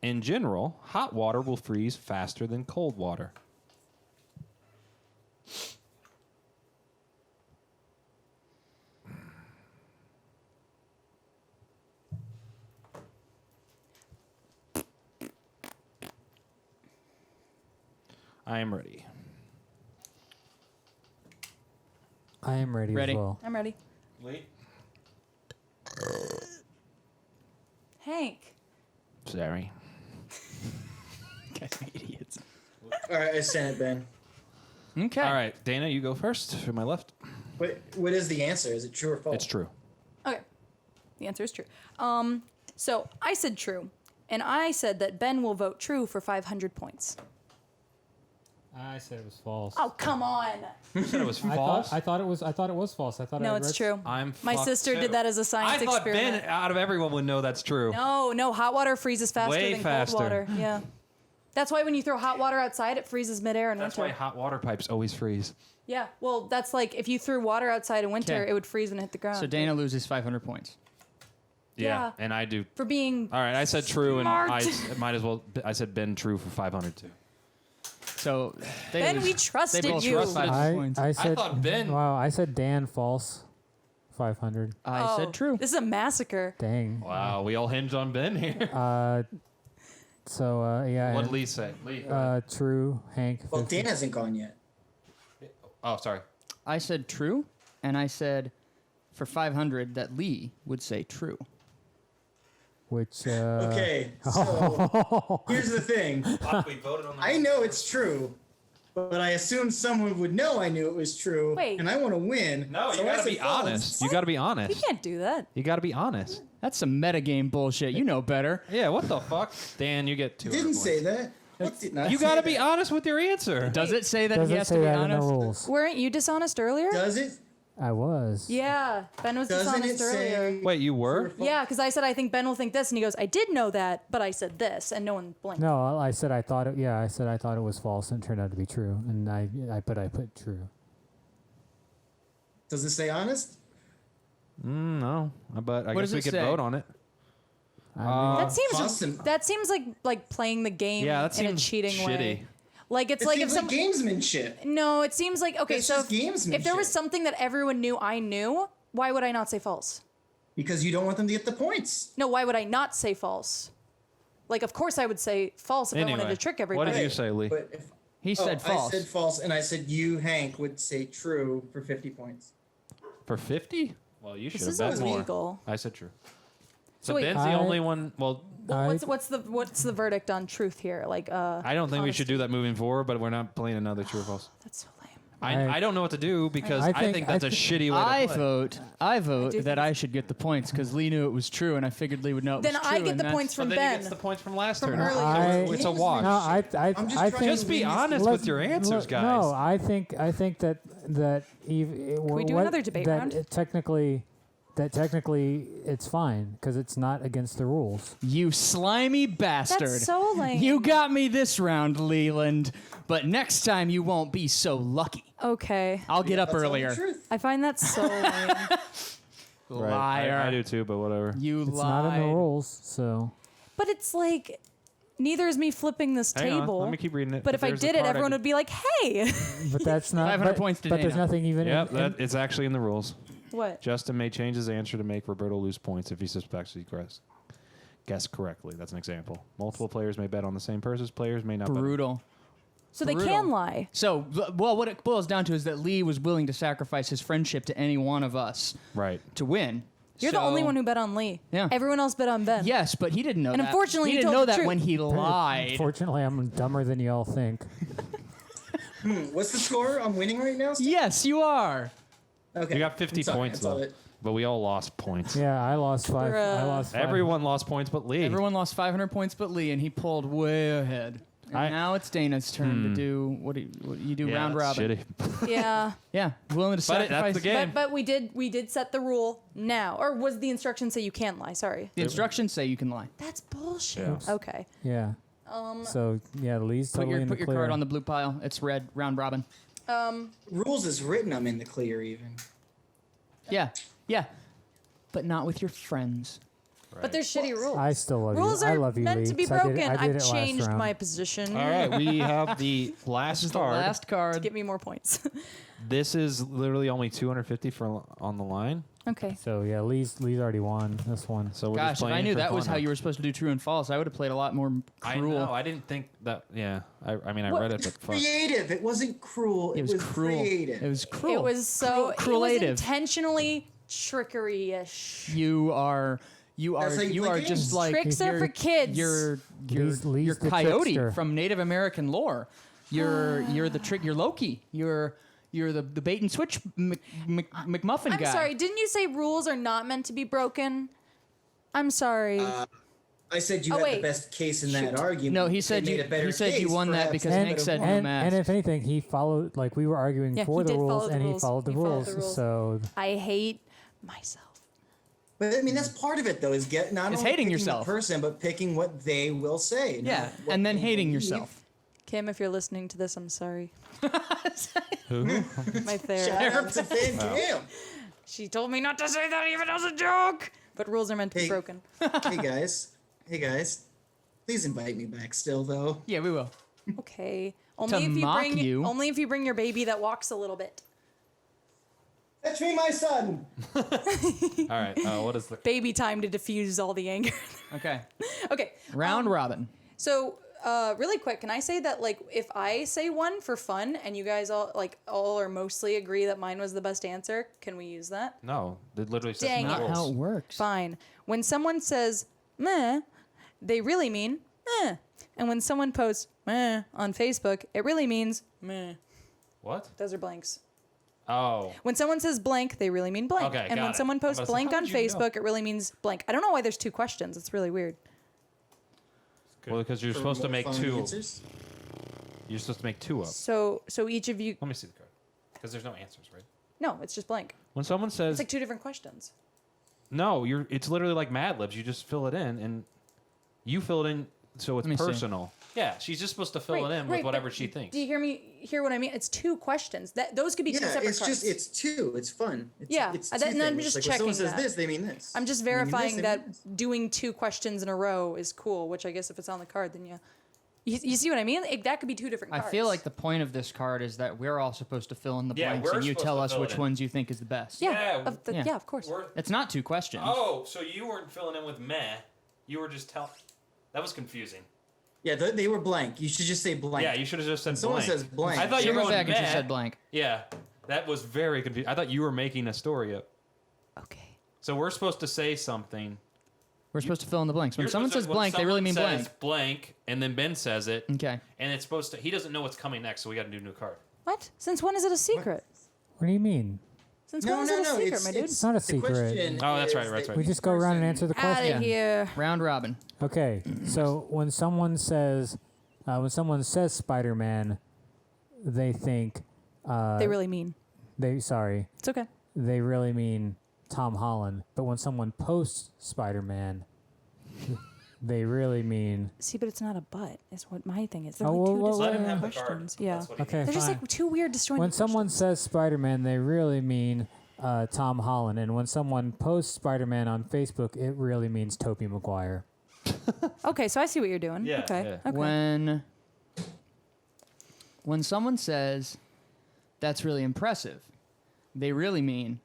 In general, hot water will freeze faster than cold water. I am ready. I am ready, Ready. as well. I'm ready. Lee? Hank. Sorry. Guys are idiots. All right, I sent it, Ben. Okay. All right, Dana, you go first to my left. What is the answer? Is it true or false? It's true. Okay. The answer is true. So I said true, and I said that Ben will vote true for 500 points. I said it was false. Oh, come on. You said it was I false? thought it was false. I thought No, I it's read true. I'm My fucked sister too. did that as a science I thought experiment. Ben, out of everyone, would know that's true. No, hot water freezes faster Way than faster. cold water. Yeah. That's why when you throw hot water outside, it freezes midair in That's winter. why hot water pipes always freeze. Yeah. Well, that's like if you threw water outside in winter, Okay. it would freeze when it hit the ground. So Dana loses 500 points. Yeah. And I do. For being All right, I said true, and Smart. I might as well. I said Ben true for 500 too. So they Ben, lose, we trusted they both you. trusted 500 points. I said thought Ben- Wow, I said Dan false. 500. I said true. This is a massacre. Dang. Wow, we all hinged on Ben here. So yeah. What and, did Lee say? Lee. True, Hank. Well, 50. Dan hasn't gone yet. Oh, sorry. I said true, and I said for 500 that Lee would say true. Which Okay, so here's the thing. We voted on I know it's true, but I assumed someone would know I knew it was true, Wait. and I want to win. No, so you I gotta said be false. honest. You gotta be You honest. can't do that. You gotta be honest. That's some metagame bullshit. You know better. Yeah, what the fuck? Dan, you get 200 Didn't points. say that. What did not You say gotta that? be honest with your answer. Does it say that does he it has say to be that in the honest? rules? Weren't you dishonest earlier? Does it? I was. Yeah, Ben was Doesn't it dishonest earlier. say? Wait, you were? Yeah, because I said I think Ben will think this, and he goes, I did know that, but I said this, and no one blinked. No, I said I thought it. Yeah, I said I thought it was false, and it turned out to be true. And I put true. Does it say honest? No, but I What guess does we it could say? vote on it. Awesome. That seems like playing the game Yeah, that in a seems cheating shitty. way. Like it's It like if seems some like gamesmanship. no, it seems like okay. That's So just if there was gamesmanship. something that everyone knew I knew, why would I not say false? Because you don't want them to get the points. No, why would I not say false? Like, of course I would say false if I Anyway, wanted to trick what everybody. did you say, Lee? But if He said false. I said false, and I said you, Hank, would say true for 50 points. For 50? Well, you should This have is bet more. illegal. I said true. So So wait- Ben's the I- only one. Well, Well, what's the verdict on truth here? Like, I don't think we should honesty. do that moving forward, but we're not playing another true or false. That's so lame. I don't know what to do because I think that's a shitty way I to play. I vote do that think I should get the points because Lee knew it was true, and I figured Lee would know it Then was true. I get and the that's- points But from then he Ben. gets the points from last From turn. earlier. I- It's a wash. No, I'm just I trying think. Just be honest Let's- with your answers, guys. No, I think that we do another debate round? technically that technically it's fine because it's not against the rules. You slimy bastard. That's so lame. You got me this round, Leland. But next time you won't be so lucky. Okay. I'll get up That's all the earlier. truth. I find that so lame. Liar. I do too, but whatever. You It's lied. not in the rules, so But it's like, neither is me flipping this Hang on, table. let me keep reading it. But if I there's a did it, card everyone would be like, hey. but that's not 500 but, points to but there's Dana. nothing even Yep, in, it's actually in the rules. What? Justin may change his answer to make Roberto lose points if he suspects he guessed correctly. That's an example. Multiple players may bet on the same person's players may not bet. Brutal. So they Brutal. can lie. So, well, what it boils down to is that Lee was willing to sacrifice his friendship to any one of us Right. to win. You're the So- only one who bet on Lee. Yeah. Everyone else bet on Ben. Yes, but he didn't know And that. unfortunately, he he didn't told know the that when truth. he lied. Fortunately, I'm dumber than y'all think. What's the score? I'm winning right now. Steve? Yes, you are. Okay. You got 50 I'm sorry, points that's all though, it- but we all lost points. Yeah, I lost 5. I Bruh. lost 5. Everyone lost points but Lee. Everyone lost 500 points but Lee, and he pulled way ahead. And now it's Dana's turn to do what do you do? Yeah, round that's robin. shitty. Yeah. Yeah, willing to But sacrifice. that's the game. But we did set the rule now. Or was the instructions say you can't lie? Sorry. The instructions say you can lie. That's bullshit. Yeah. Okay. Yeah. So yeah, Lee's Put totally your in the put your clear. card on the blue pile. It's red. Round robin. Rules is written. I'm in the clear even. Yeah, yeah, but not with your friends. But there's shitty rules. I still love Rules you. I are love you, meant Lee, to be 'cause I did broken. it I've last changed round. my position. All right, we have the last This is the card. last card. Get me more points. This is literally only 250 for on the line. Okay. So yeah, Lee's already won this one. So we're Gosh, just if playing I knew for that was fun how now. you were supposed to do true and false, I would have played a lot more cruel. I know. I didn't think that. Yeah. I mean, I What? read it, but fuck. Creative. It wasn't cruel. It was cruel. creative. It was cruel. It was so. It was Cruelative. intentionally trickery-ish. You are. That's how you You play are games. just like Tricks are you're- for kids. You're Lee's the Coyote trickster. from Native American lore. You're the trick. You're Loki. You're the bait and switch McMuffin I'm guy. sorry. Didn't you say rules are not meant to be broken? I'm sorry. I said you Oh, had wait. the best case in that argument. No, he They said made you. a better He said you case, won that perhaps because they Hank could've said won. no and math. if anything, he followed. Like we were arguing Yeah, for he the did follow rules, the and he rules. followed the He followed rules. the rules. So I hate myself. But I mean, that's part of it, though, is not It's only hating picking yourself. the person, but picking what they will say. Yeah, not what and then they hating believe. yourself. Kim, if you're listening to this, I'm sorry. Who? My therapist. Shout out to Finn Kim. She told me not to say that even as a joke. But rules are meant to be Hey. broken. Hey guys, please invite me back. Still though, Yeah, we will. Okay. To Only if you mock bring you. only if you bring your baby that walks a little bit. fetch me my son. All right. What is the? Baby time to diffuse all the anger. Okay. Okay. Round robin. So, really quick, can I say that like if I say one for fun and you guys all or mostly agree that mine was the best answer, can we use that? No, it literally says Dang no it. Not rules. how it works. Fine. When someone says meh, they really mean meh. And when someone posts meh on Facebook, it really means meh. What? Those are blanks. Oh. When someone says blank, they really mean blank. Okay, and got when it. someone I was posts about to say, blank how on did you know? Facebook, it really means blank. I don't know why there's two questions. It's really weird. Well, because you're For supposed to more make fun two. answers? You're supposed to make two up. So each of you. Let me see the card. Because there's no answers, right? No, it's just blank. When someone says It's like two different questions. no, it's literally like Mad Libs. You just fill it in, and you fill it in, so it's Let me see. personal. Yeah, she's just supposed to fill it in with whatever but she thinks. Do you hear what I mean? It's two questions. Those could be two Yeah, separate it's cards. just it's two. It's fun. It's, Yeah, it's and two then I'm things. just like when someone checking says that. this, they mean this. I'm just They mean this, verifying they that mean this. doing two questions in a row is cool. Which I guess if it's on the card, then yeah. You see what I mean? That could be two different I cards. feel like the point of this card is that we're all supposed to fill in the Yeah, blanks, we're and you supposed tell to us fill it which in. ones you think is the best. yeah, Yeah, yeah. of course. It's not two questions. Oh, so you weren't filling in with meh. You were just telling. That was confusing. Yeah, they were blank. You should just say blank. Yeah, you should have just said Someone blank. says blank. I thought She you were went going back and she meh. said blank. Yeah, that was very confusing. I thought you were making a story up. Okay. So we're supposed to say something. We're supposed to fill in the blanks. When You're someone supposed says to- when blank, they really mean someone blank. says blank, and then Ben says it, Okay. and it's supposed to. He doesn't know what's coming next, so we got to do a new card. What? Since when is it a secret? what do you mean? Since No, when is no, it a no. secret, It's, my dude? It's not a the secret. question Oh, that's is right, that's that right. We each just go around and person- answer the Out question. of here. Round robin. Okay, so when someone says Spider-Man, they think They really mean. sorry, It's okay. they really mean Tom Holland. But when someone posts Spider-Man, they really mean... See, but it's not a but. Is what my thing is. They're Oh, like two well, Let him disjointed have the card. questions. Yeah. That's what he Okay, means. They're just fine. like two weird disjointed When someone questions. says Spider-Man, they really mean Tom Holland. And when someone posts Spider-Man on Facebook, it really means Tobey Maguire. Okay, so I see what you're doing. Yeah, Okay. yeah. Okay. When someone says, "That's really impressive," they really mean,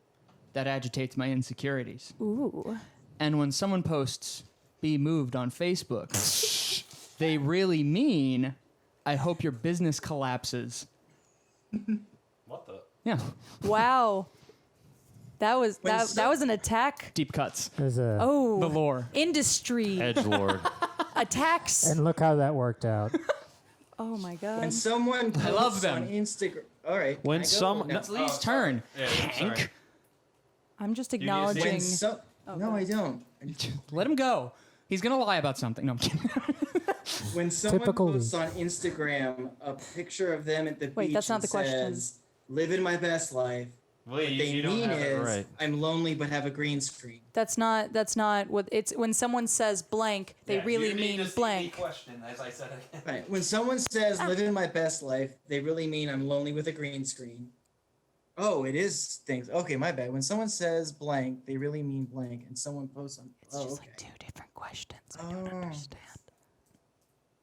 "That agitates my insecurities." Ooh. And when someone posts, "Be moved" on Facebook, they really mean, "I hope your business collapses." What the? Yeah, Wow. That was When that was an attack. deep cuts. There's a... Oh. The lore. Industry Edgelord. attacks. And look how that worked out. Oh my god. When someone posts love them. on Instagram. All right. When can I go? some- No. It's Lee's turn. Hank. I'm just need to acknowledging. When so- no, I don't. Let him go. He's gonna lie about something. No, I'm kidding. When someone Typical posts on Instagram a picture of them at the Wait, beach that's not and the question. says, "Living my best life," Well, what they mean is, "I'm lonely but have a green screen." That's not what it's when someone says blank, they really mean blank. Question, as I said again. Right. When someone says "living my best life," they really mean "I'm lonely with a green screen." Oh, it is things. Okay, my bad. When someone says blank, they really mean blank, and someone posts on. It's oh, just okay. like two different questions. I don't Oh. understand.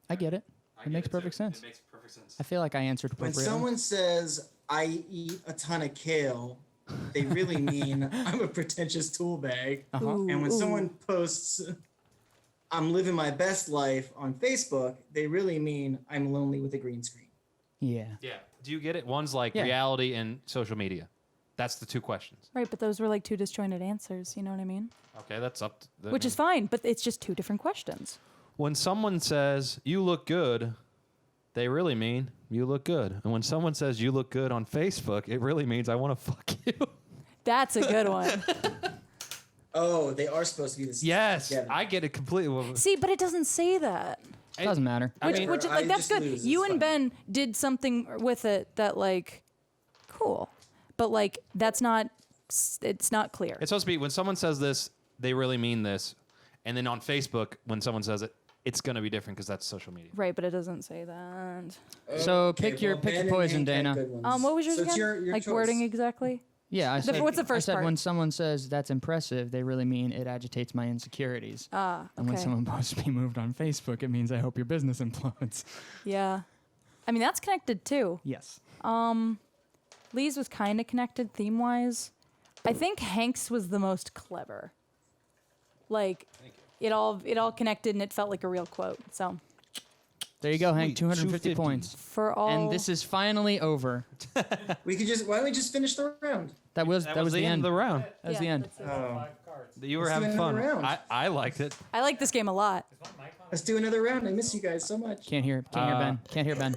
I get it. It makes perfect sense. It makes perfect sense. I feel like I answered When appropriately. someone says "I eat a ton of kale," they really mean "I'm a pretentious tool bag." Uh-huh. And when Ooh. someone posts "I'm living my best life" on Facebook, they really mean "I'm lonely with a green screen." Yeah. Yeah. Do you get it? One's like Yeah. reality and social media. That's the two questions. Right, but those were like two disjointed answers. You know what I mean? Okay, that's up. To, Which is fine, but it's just two different questions. when someone says "you look good," they really mean "you look good." And when someone says "you look good" on Facebook, it really means "I want to fuck you." That's a good one. Oh, they are supposed to be the same. Yes, together. I get it completely. See, but it doesn't say that. Doesn't matter. Which, mean- which I like that's just good. lose, You it's and fine. Ben did something with it that like, cool, but like that's not. It's not clear. It's supposed to be when someone says this, they really mean this, and then on Facebook, when someone says it, it's gonna be different because that's social media. Right, but it doesn't say that. So pick your Ben and poison, Hank had Dana. good ones. What was yours So it's again? your Like choice. wording exactly? Yeah, I said. what's the first I said part? when someone says "that's impressive," they really mean "it agitates my insecurities." Ah, And when okay. someone posts "be moved" on Facebook, it means "I hope your business implodes." Yeah, I mean that's connected too. Yes. Lee's was kind of connected theme wise. I think Hank's was the most clever. Like, it all connected and it felt like a real quote. So There you go, Hank. Sweet, 250 250. points. for all And this is finally over. We could just. Why don't we just finish the round? That was the end. of the round. That was the end. Oh, 5 cards. You were Let's do having fun. another round. I liked it. I like this game a lot. Is my mic on? let's do another round. I miss you guys so much. Can't hear Ben. Can't hear Ben.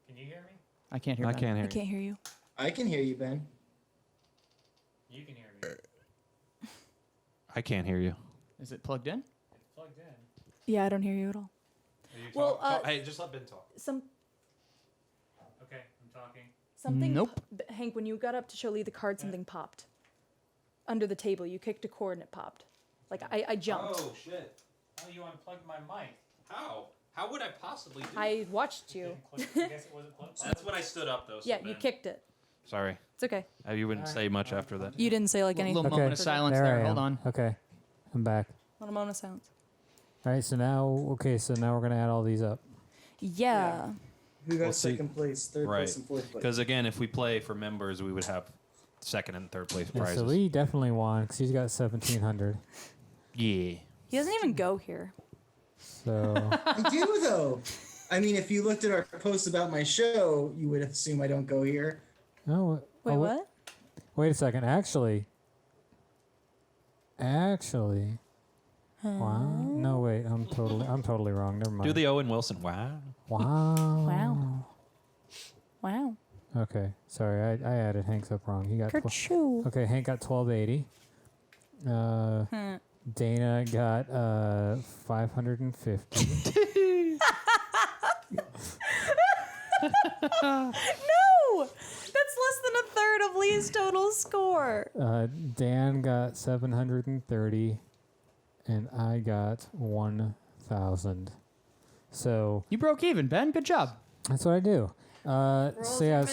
Can you hear me? I can't hear I Ben. can't hear. I can't hear you. I can hear you, Ben. You can hear me. I can't hear you. Is it plugged in? It's plugged in. Yeah, I don't hear you at all. Are you Well, talking? Hey, just let Ben talk. Something. Okay, I'm talking. Nope. Hank, when you got up to show Lee the card, something popped. Under the table, you kicked a cord and it popped. Like I jumped. Oh shit! Oh, you unplugged my mic. How? How would I possibly do? I watched you. Didn't click. I guess it wasn't plugged. That's when I stood up though. So Yeah, you kicked it. Sorry, It's okay. you wouldn't say much after that. You didn't say like A anything. little Okay. moment of silence There there. I Hold am. on. Okay, I'm back. Little moment of silence. All right, so now we're gonna add all these up. Yeah. Who got We'll see. second place, third Right. place, and fourth place? Because again, if we play for members, we would have second and third place Yeah, prizes. so Lee definitely won because he's got 1,700. Yeah. He doesn't even go here. So I do though. I mean, if you looked at our posts about my show, you would assume I don't go here. no. Wait, what? Wait a second. Actually. Wow. No, wait. I'm totally wrong. Never mind. Do the Owen Wilson. Wow. Wow. Wow. Wow. Okay. Sorry, I added Hank's up wrong. He got. Kerchoo. Okay, Hank got 1280. Dana got 550. No! That's less than a third of Lee's guys' total score? Dan got 730, and I got 1,000. So You broke even, Ben. Good job. that's what I do. So yeah,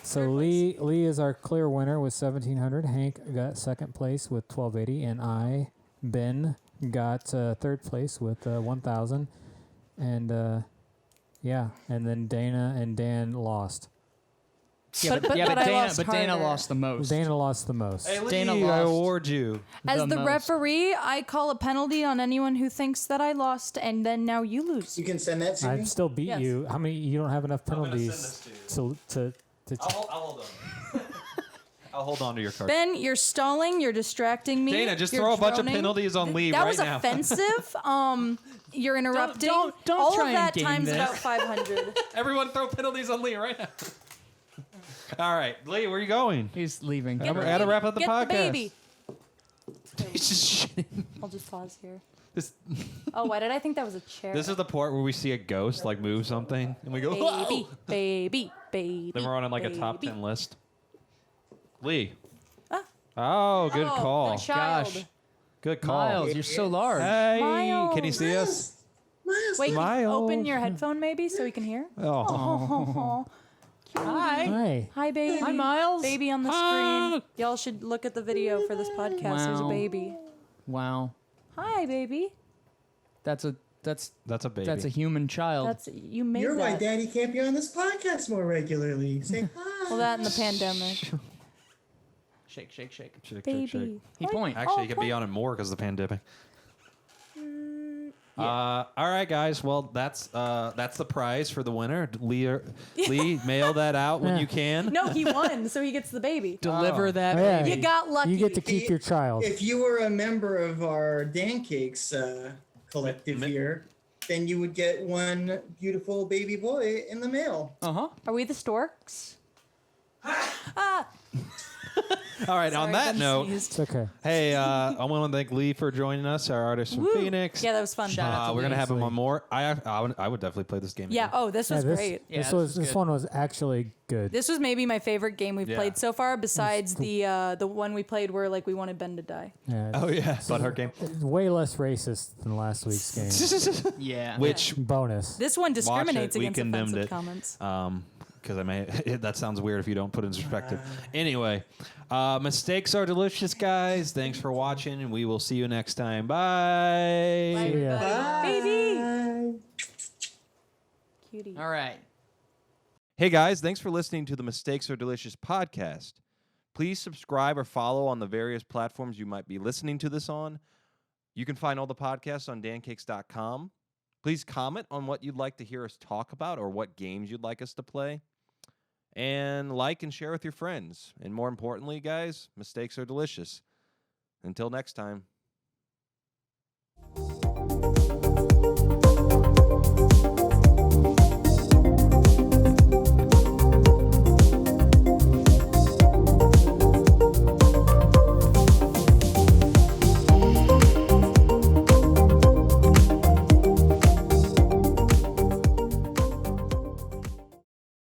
so Lee is our clear winner with 1,700. Hank got second place with 1,280, and Ben, got third place with 1,000, and yeah, and then Dana and Dan lost. Yeah, But Dana, I lost Dana harder. lost the most. Dana lost the most. Hey, Lee, Dana I lost. award you. As the most. referee, I call a penalty on anyone who thinks that I lost, and then now you lose. You can send that to me. I still beat Yes. you. How many? You don't have enough gonna penalties send this to I'll hold on. I'll hold on to your card. Ben, you're stalling. You're distracting me. Dana, just you're throw a bunch of droning. penalties on Lee That right was now. offensive. You're interrupting. don't All try of and that game times this. about 500. Everyone throw penalties on Lee right now. All right, Lee, where are you going? He's leaving. I gotta wrap up the Get podcast. the baby. He's just shitting. I'll just pause here. This, Oh, why did I think that was a chair? this is the part where we see a ghost like move something, and we go, baby, "Whoa!" baby, baby. Then we're on like a top baby. 10 list. Lee. Ah. Oh, good Oh, call. the child. Gosh. Good call. Miles, you're so large. Hey, Miles. can you see us? Miles, Wait, can you Miles. open your headphone maybe so we can hear? Oh. Hi. Hi. Hi, baby. Hi, Miles. Baby on the screen. Y'all should look at the video for this podcast. There's a Wow. baby. Wow. Hi, baby. That's a human child. That's you made you're why that. Daddy can't be on this podcast more regularly. Say hi. Well, that and the pandemic. Shake, shake, shake. Shake, Baby. shake, shake. He point. Actually, you could be on it more because of the pandemic. All right, guys. Well, that's the prize for the winner. Lee, mail that out when Yeah. you can. No, he won, so he gets the baby. Deliver that Oh, yeah. baby. You got lucky. You get to keep your child. If you were a member of our Dancakes collective here, then you would get one beautiful baby boy in the mail. Uh-huh. Are we the storks? All right. Sorry, on that Ben note, sneezed. It's okay. hey, I want to thank Lee for joining us, our artist from Woo. Phoenix. Yeah, that was fun. Shout out to We're gonna Lee. have him on more. I would definitely play this game. Yeah. again. Oh, this was great. Yeah, This this was this good. one was actually good. This was maybe my favorite game we've Yeah. played so far, besides the one we played where like we wanted Ben to die. Yeah, Oh yeah, butthurt game. it's way less racist than last week's game. Yeah. Which Bonus. This one discriminates we against condemned offensive it. comments. because I may that sounds weird if you don't put it in perspective. Anyway, mistakes are delicious, guys. Thanks for watching, and we will see you next time. Bye. Bye, See ya. everybody. Baby. Cutie. All right. Hey guys, thanks for listening to the Mistakes Are Delicious podcast. Please subscribe or follow on the various platforms you might be listening to this on. You can find all the podcasts on dancakes.com. Please comment on what you'd like to hear us talk about or what games you'd like us to play. And like and share with your friends. And more importantly, guys, mistakes are delicious. Until next time.